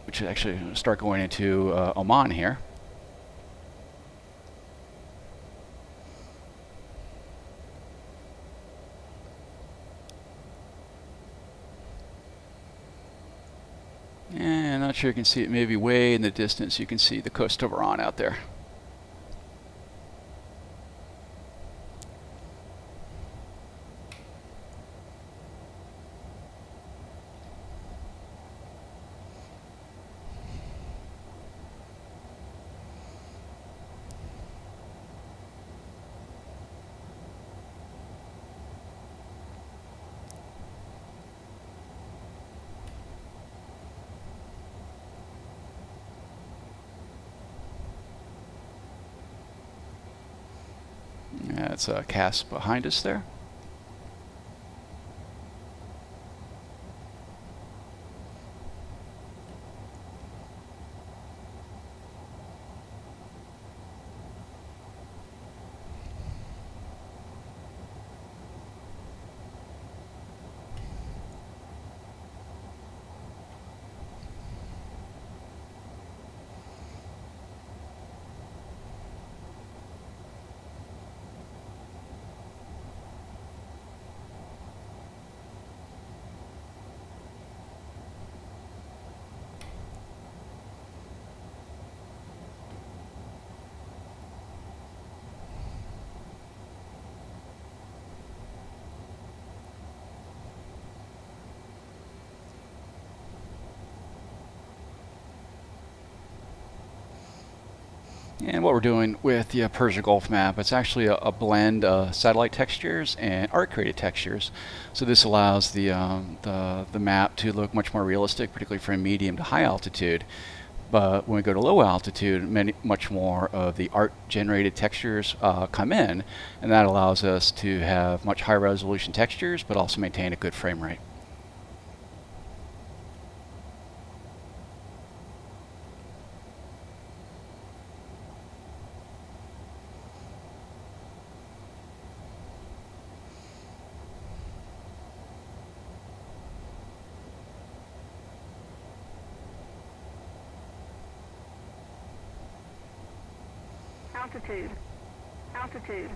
which should actually start going into Oman here. And I'm not sure you can see it, maybe way in the distance you can see the coast of Iran out there. That's a Casp behind us there. And what we're doing with the Persian Gulf Map, it's actually a blend of satellite textures and art-created textures. So this allows the map to look much more realistic, particularly from medium to high altitude. But when we go to low altitude, much more of the art-generated textures come in, and that allows us to have much higher resolution textures, but also maintain a good frame rate. Altitude. Altitude.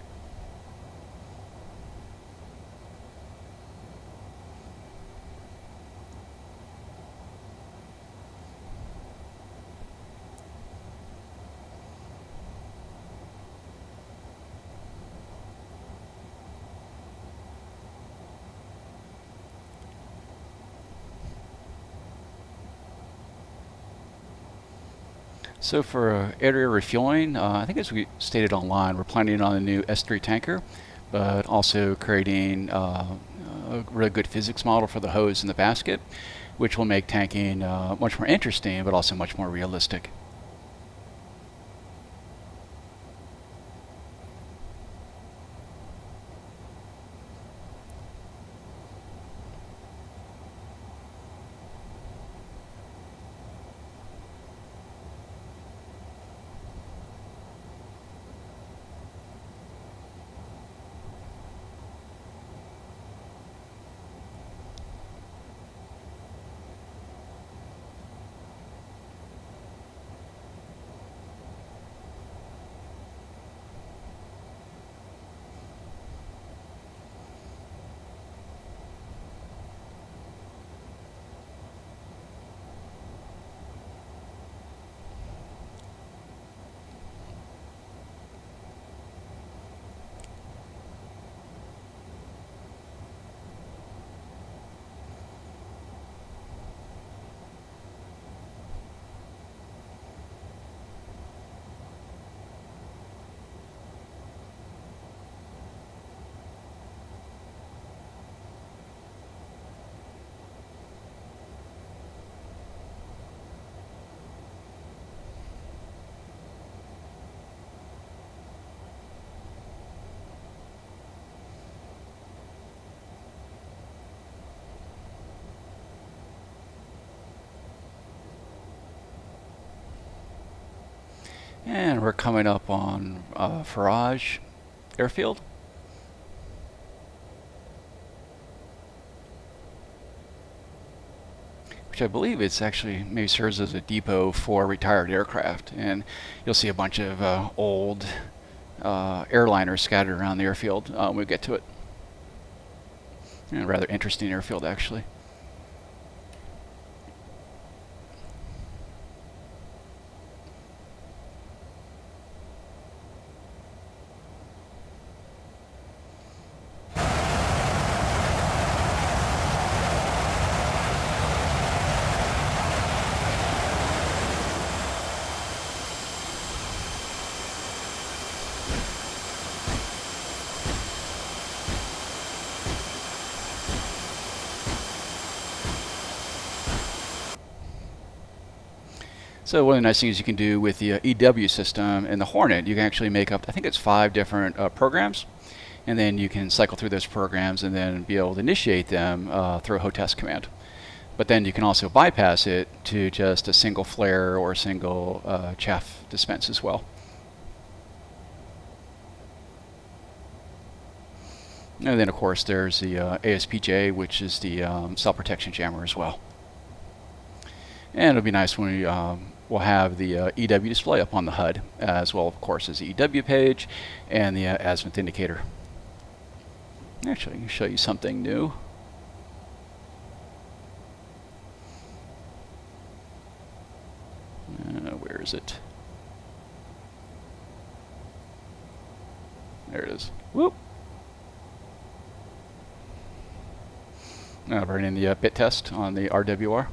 So for area refueling, I think as we stated online, we're planning on a new S3 tanker, but also creating a really good physics model for the hose and the basket, which will make tanking much more interesting, but also much more realistic. And we're coming up on Faraj Airfield. Which I believe it's actually maybe serves as a depot for retired aircraft. And you'll see a bunch of old airliners scattered around the airfield when we get to it. And a rather interesting airfield, actually. So one of the nice things you can do with the EW system and the Hornet, you can actually make up, I think it's 5 different programs, and then you can cycle through those programs and then be able to initiate them through a HOTAS command. But then you can also bypass it to just a single flare or a single chaff dispense as well. And then of course there's the ASPJ, which is the cell protection jammer as well. And it'll be nice when we we'll have the EW display up on the HUD, as well of course as the EW page and the azimuth indicator. Actually, I can show you something new. Where is it? There it is. Whoop! Now running the bit test on the RWR.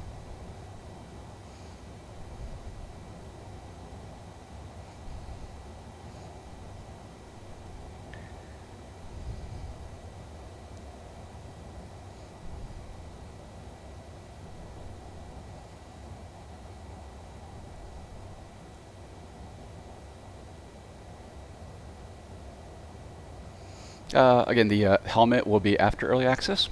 Again, the helmet will be after early access.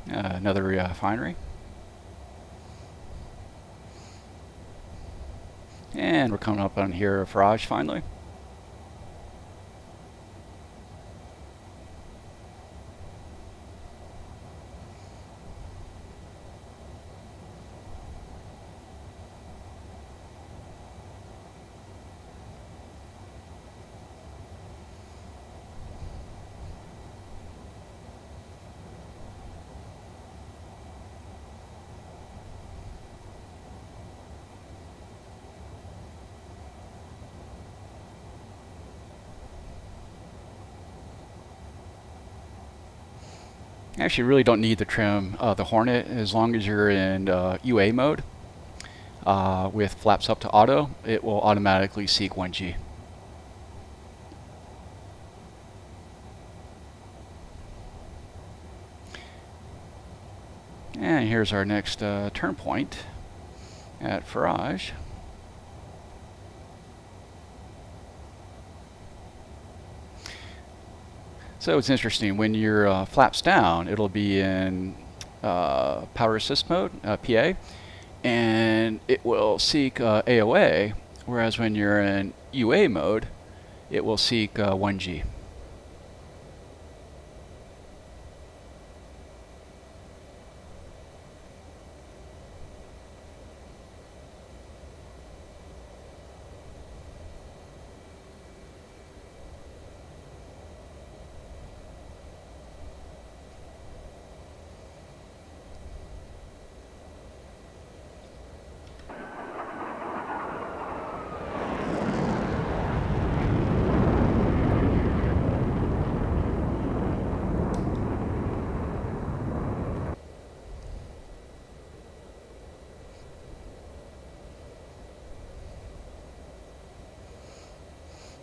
Another refinery. And we're coming up on here, Farage finally. Actually, really don't need to trim the Hornet as long as you're in UA mode. With flaps up to auto, it will automatically seek 1G. And here's our next turn point at Farage. So it's interesting, when your flaps down, it'll be in power assist mode, PA, and it will seek AOA, whereas when you're in UA mode, it will seek 1G.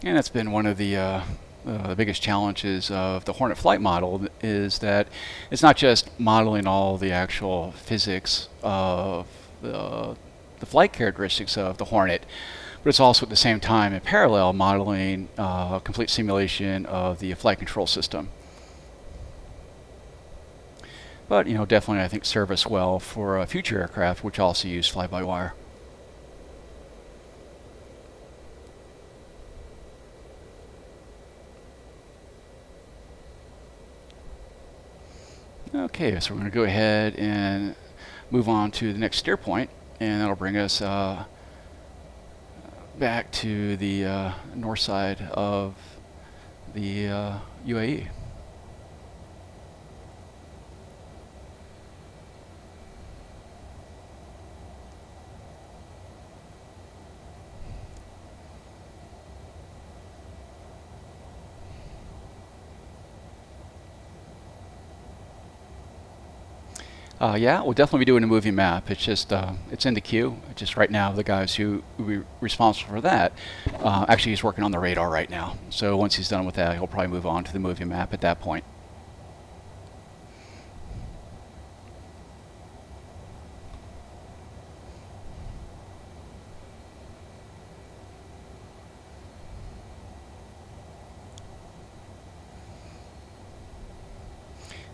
And that's been one of the biggest challenges of the Hornet flight model, is that it's not just modeling all the actual physics of the flight characteristics of the Hornet, but it's also at the same time in parallel modeling a complete simulation of the flight control system. But definitely I think serve us well for future aircraft which also use fly-by-wire. Okay, so we're going to go ahead and move on to the next steer point, and that'll bring us back to the north side of the UAE. Yeah, we'll definitely be doing a movie map. It's just it's in the queue. Just right now, the guys who will be responsible for that, actually he's working on the radar right now. So once he's done with that, he'll probably move on to the movie map at that point.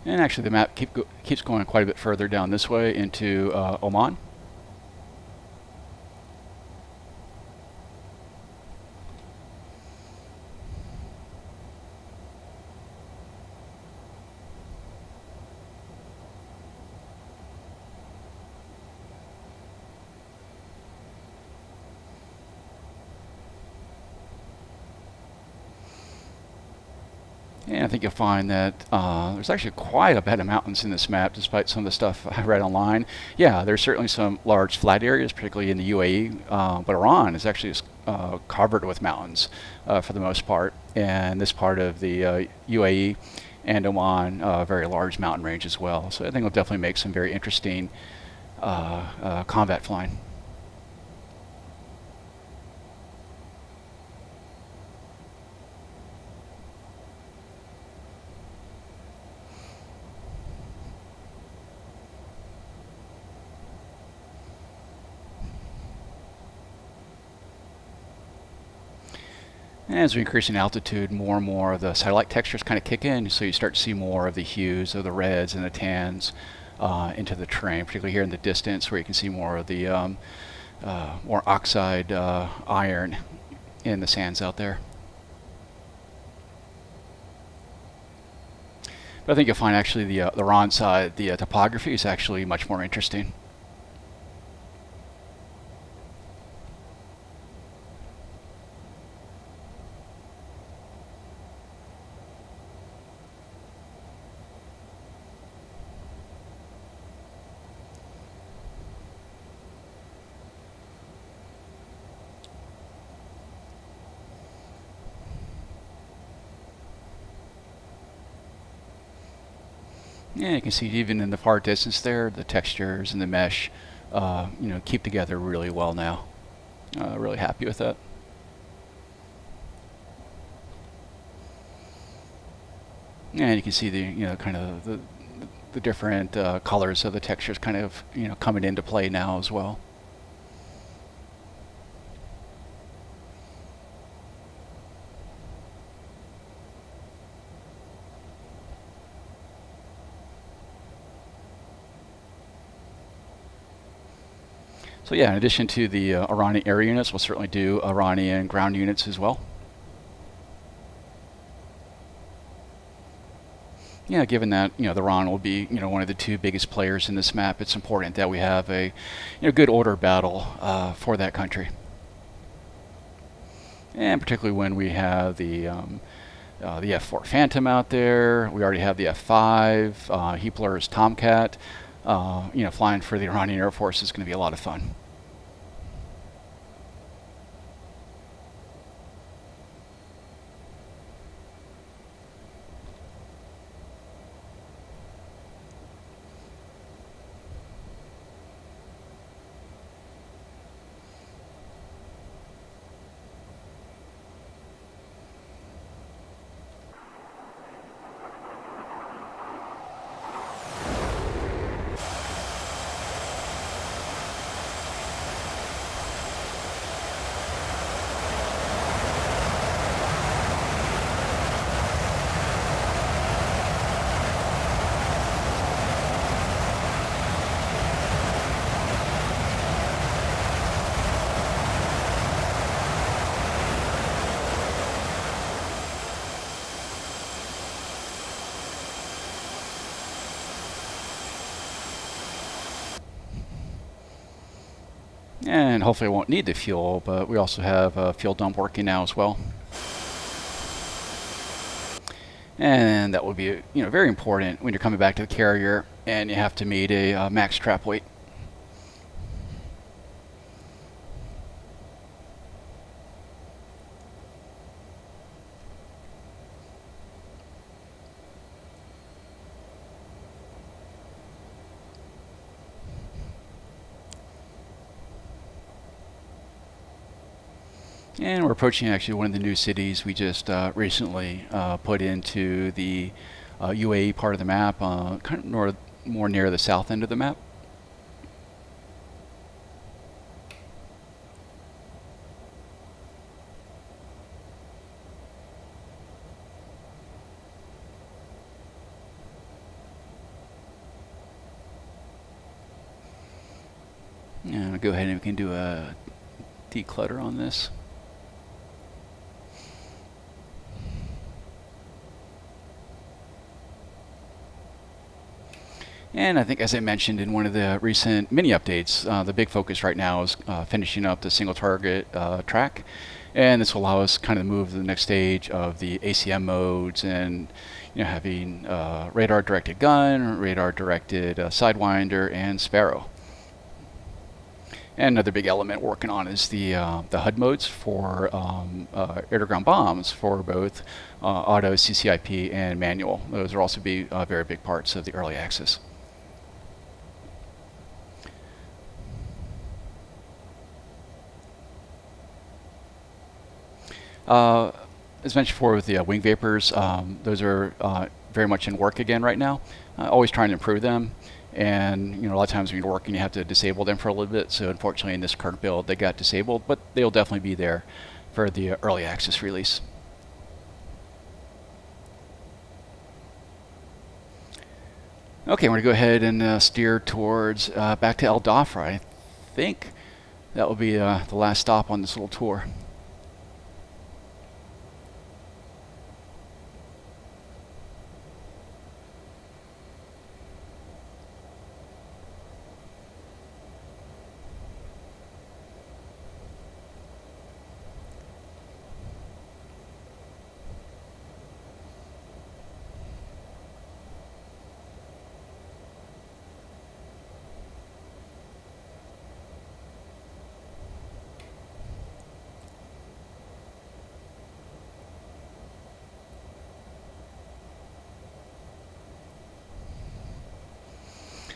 And actually the map keeps going quite a bit further down this way into Oman. And I think you'll find that there's actually quite a bit of mountains in this map, despite some of the stuff I read online. Yeah, there's certainly some large flat areas, particularly in the UAE, but Iran is actually covered with mountains for the most part. And this part of the UAE and Oman, very large mountain range as well. So I think it'll definitely make some very interesting combat flying. And as we increase in altitude, more and more of the satellite textures kind of kick in, so you start to see more of the hues of the reds and the tans into the terrain, particularly here in the distance where you can see more of the more oxide iron in the sands out there. But I think you'll find actually the Iran side, the topography is actually much more interesting. Yeah, you can see even in the far distance there, the textures and the mesh, keep together really well now. Really happy with that. And you can see the kind of the different colors of the textures kind of coming into play now as well. So yeah, in addition to the Iranian air units, we'll certainly do Iranian ground units as well. Yeah, given that the Iran will be one of the two biggest players in this map, it's important that we have a good order battle for that country, and particularly when we have the F-4 Phantom out there. We already have the F-5, Heepler's Tomcat. Flying for the Iranian Air Force is going to be a lot of fun. And hopefully I won't need the fuel, but we also have a fuel dump working now as well. And that will be very important when you're coming back to the carrier and you have to meet a max trap weight. And we're approaching actually one of the new cities we just recently put into the UAE part of the map, kind of more near the south end of the map. And I'll go ahead and we can do a declutter on this. And I think, as I mentioned in one of the recent mini updates, the big focus right now is finishing up the single target track. And this will allow us kind of move to the next stage of the ACM modes and having radar directed gun, radar directed Sidewinder, and Sparrow. And another big element we're working on is the HUD modes for air-to-ground bombs for both auto, CCIP, and manual. Those will also be very big parts of the early access. As mentioned before with the wing vapors, those are very much in work again right now. Always trying to improve them. And a lot of times when you're working, you have to disable them for a little bit. So unfortunately, in this current build, they got disabled, but they'll definitely be there for the early access release. Okay, we're going to go ahead and steer towards back to El Dhafra. I think that will be the last stop on this little tour.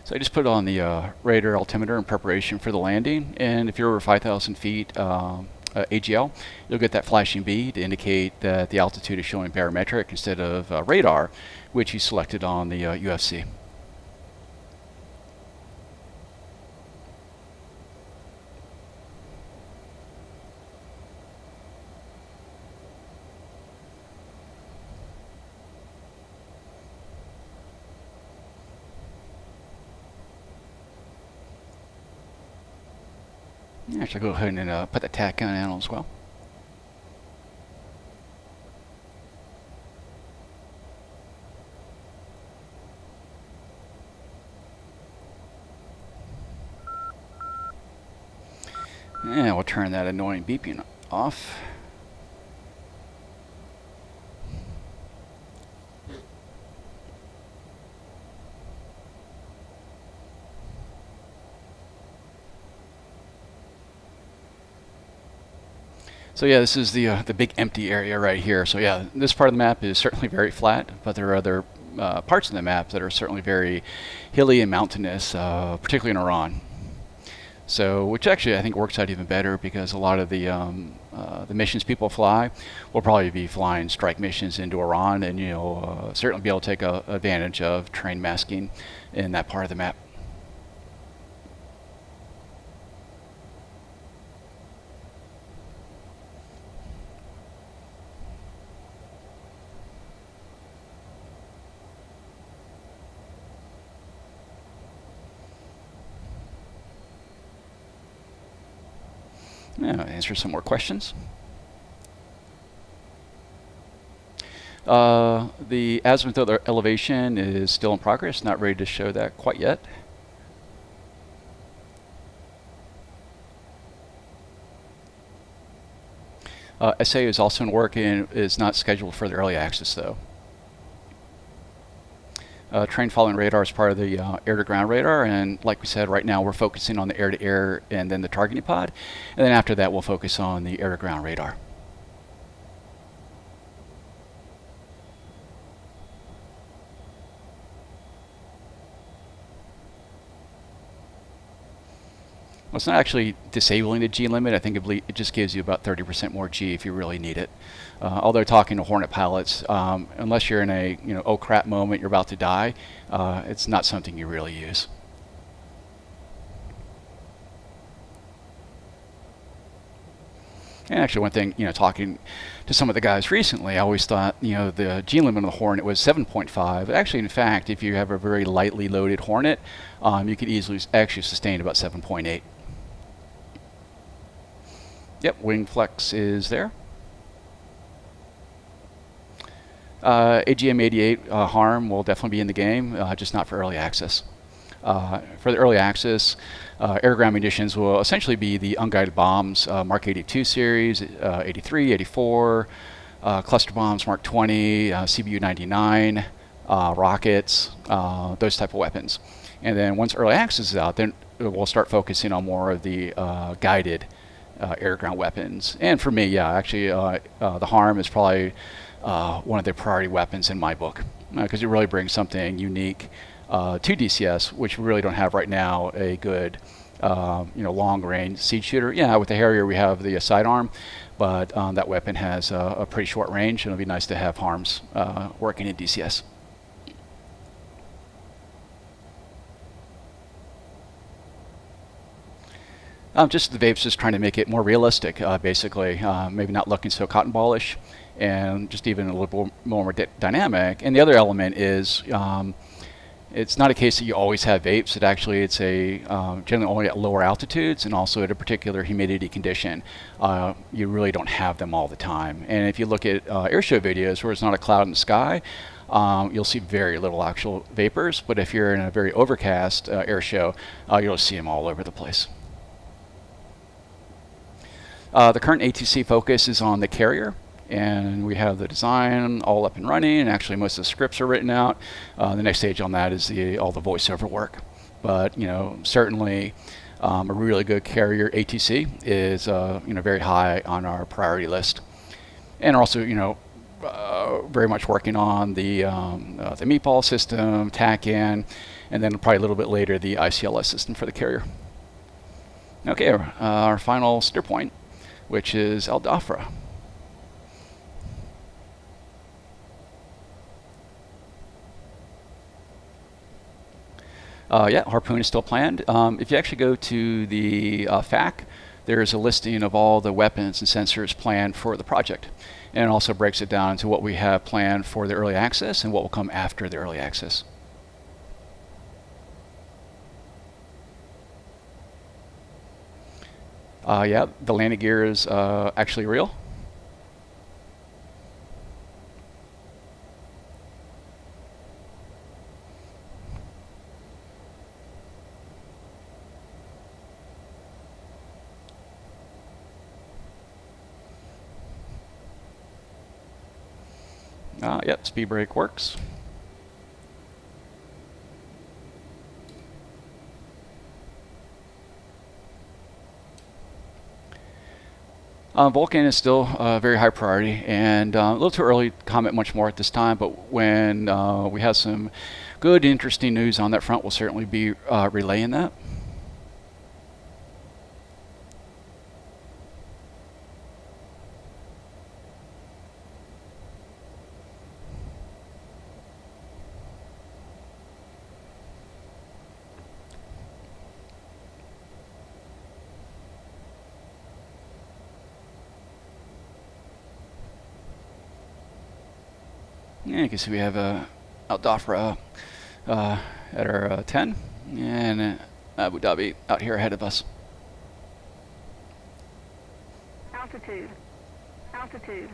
So I just put on the radar altimeter in preparation for the landing, and if you're over 5,000 feet AGL, you'll get that flashing B to indicate that the altitude is showing barometric instead of radar, which you selected on the UFC. Actually, go ahead and put the tack gun on as well. And we'll turn that annoying beeping off. So yeah, this is the big empty area right here. So yeah, this part of the map is certainly very flat, but there are other parts of the map that are certainly very hilly and mountainous, particularly in Iran. So, which actually I think works out even better because a lot of the missions people fly will probably be flying strike missions into Iran, and you'll certainly be able to take advantage of terrain masking in that part of the map. Answer some more questions. The azimuth elevation is still in progress, not ready to show that quite yet. SA is also in work and is not scheduled for the early access though. Train following radar is part of the air-to-ground radar, and like we said, right now we're focusing on the air-to-air and then the targeting pod, and then after that we'll focus on the air-to-ground radar. Well, it's not actually disabling the G limit. I think it just gives you about 30% more G if you really need it. Although talking to Hornet pilots, unless you're in a oh crap moment, you're about to die, it's not something you really use. And actually, one thing, talking to some of the guys recently, I always thought, the G limit on the Hornet was 7.5. Actually, in fact, if you have a very lightly loaded Hornet, you could easily actually sustain about 7.8. Yep, wing flex is there. AGM-88 harm will definitely be in the game, just not for early access. For the early access, air-ground munitions will essentially be the unguided bombs, Mark 82 series, 83, 84, cluster bombs, Mark 20, CBU 99, rockets, those type of weapons. And then once early access is out, then we'll start focusing on more of the guided air-ground weapons. And for me, yeah, actually, the harm is probably one of the priority weapons in my book, because it really brings something unique to DCS, which we really don't have right now, a good long-range siege shooter. Yeah, with the Harrier we have the sidearm, but that weapon has a pretty short range, and it'll be nice to have harms working in DCS. Just the vapes, just trying to make it more realistic, basically. Maybe not looking so cotton ballish, and just even a little more dynamic. And the other element is it's not a case that you always have vapes. It's a generally only at lower altitudes and also at a particular humidity condition. You really don't have them all the time. And if you look at airshow videos where it's not a cloud in the sky, you'll see very little actual vapors. But if you're in a very overcast airshow, you'll see them all over the place. The current ATC focus is on the carrier, and we have the design all up and running, and actually most of the scripts are written out. The next stage on that is all the voiceover work. But certainly a really good carrier ATC is very high on our priority list, and also very much working on the meatball system, TAC-in, and then probably a little bit later the ICLS system for the carrier. Okay, our final steer point, which is Al Dhafra. Yeah, Harpoon is still planned. If you actually go to the FAQ, there's a listing of all the weapons and sensors planned for the project. And it also breaks it down into what we have planned for the early access and what will come after the early access. Yeah, the landing gear is actually real. Yep, speed brake works. Vulcan is still a very high priority, and a little too early to comment much more at this time, but when we have some good, interesting news on that front, we'll certainly be relaying that. Yeah, you can see we have Al Dhafra at our 10, and Abu Dhabi out here ahead of us. Altitude. Altitude.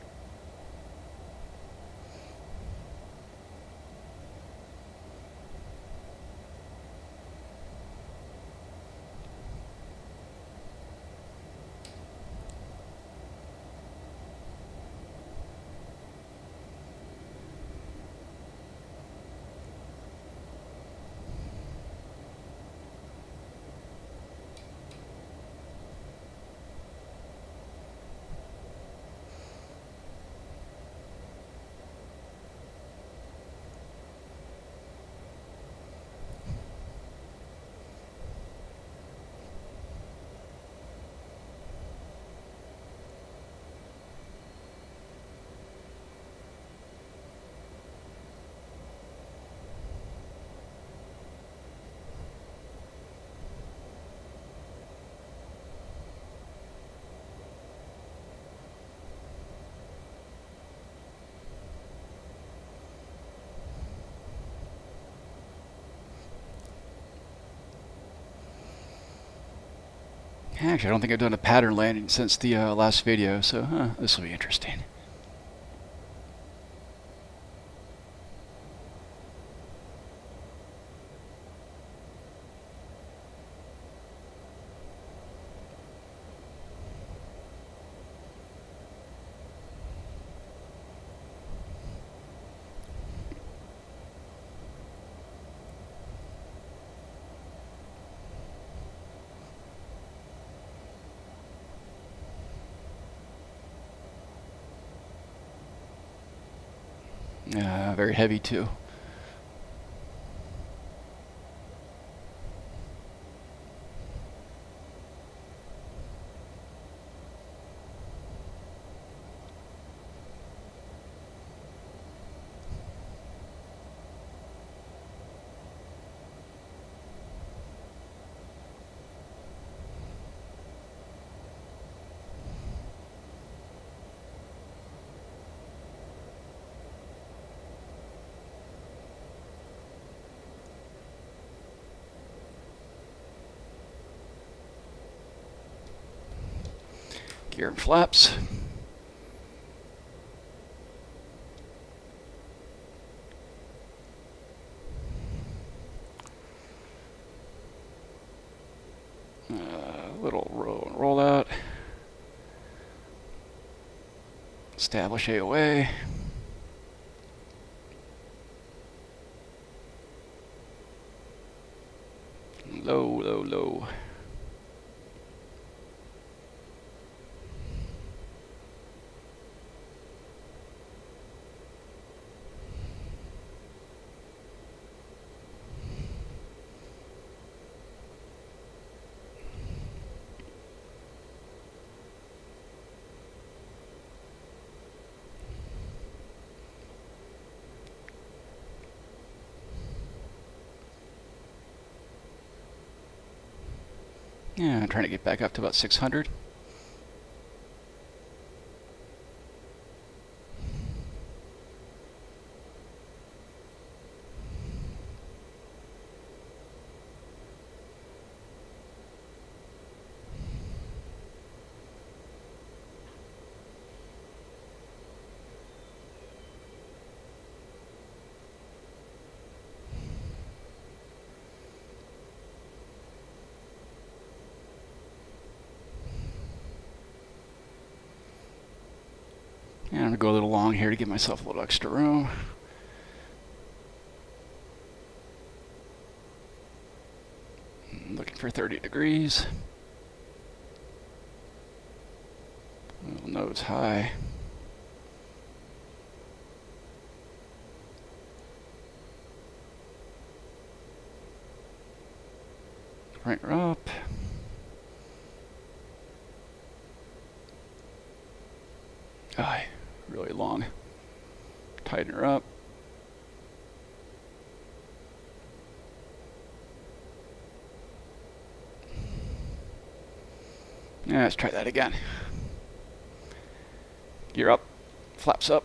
Actually, I don't think I've done a pattern landing since the last video, so this will be interesting. Very heavy too. Gear and flaps. Little roll out. Establish AOA. Low, low, low. Yeah, I'm trying to get back up to about 600. And I'm going to go a little long here to give myself a little extra room. Looking for 30 degrees. Little nose high. Right up. Aye, really long. Tighten her up. Yeah, let's try that again. Gear up, flaps up.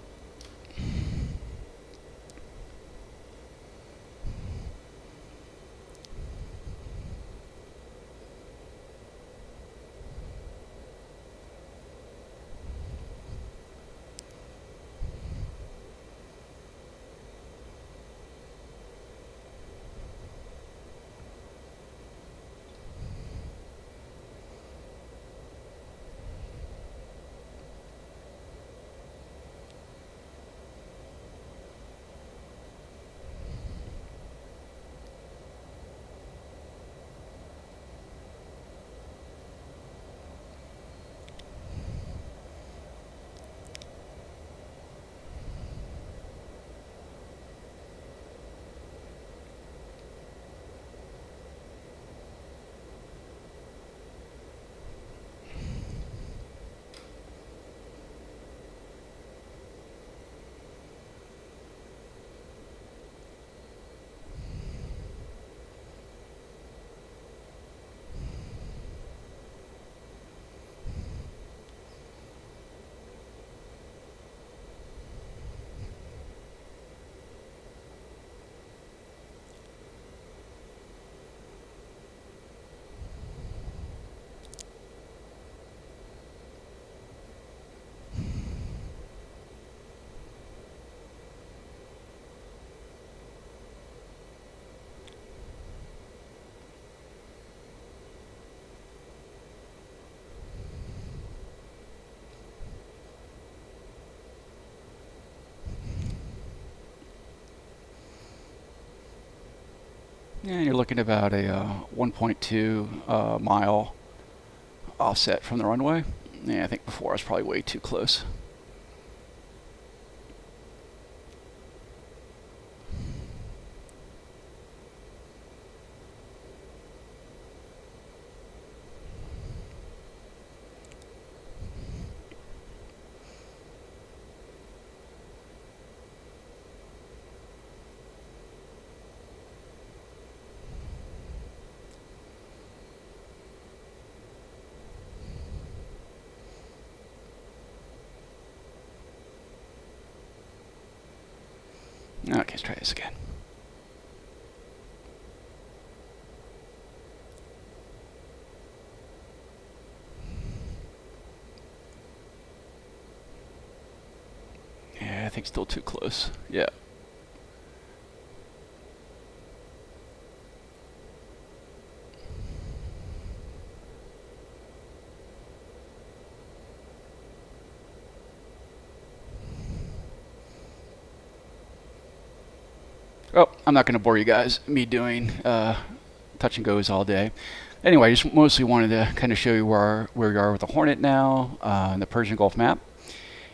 Yeah, you're looking at about a 1.2 mile offset from the runway. Yeah, I think before I was probably way too close. Okay, let's try this again. I think still too close. Yeah. Oh, I'm not going to bore you guys. Me doing touch and goes all day. Anyway, I just mostly wanted to kind of show you where we are with the Hornet now, in the Persian Gulf Map.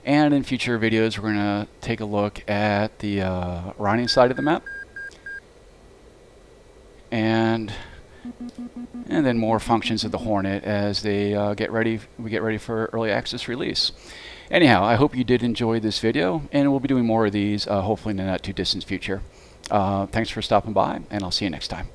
And in future videos, we're going to take a look at the Iranian side of the map. And then more functions of the Hornet as they we get ready for early access release. Anyhow, I hope you did enjoy this video, and we'll be doing more of these hopefully in the not too distant future. Thanks for stopping by, and I'll see you next time.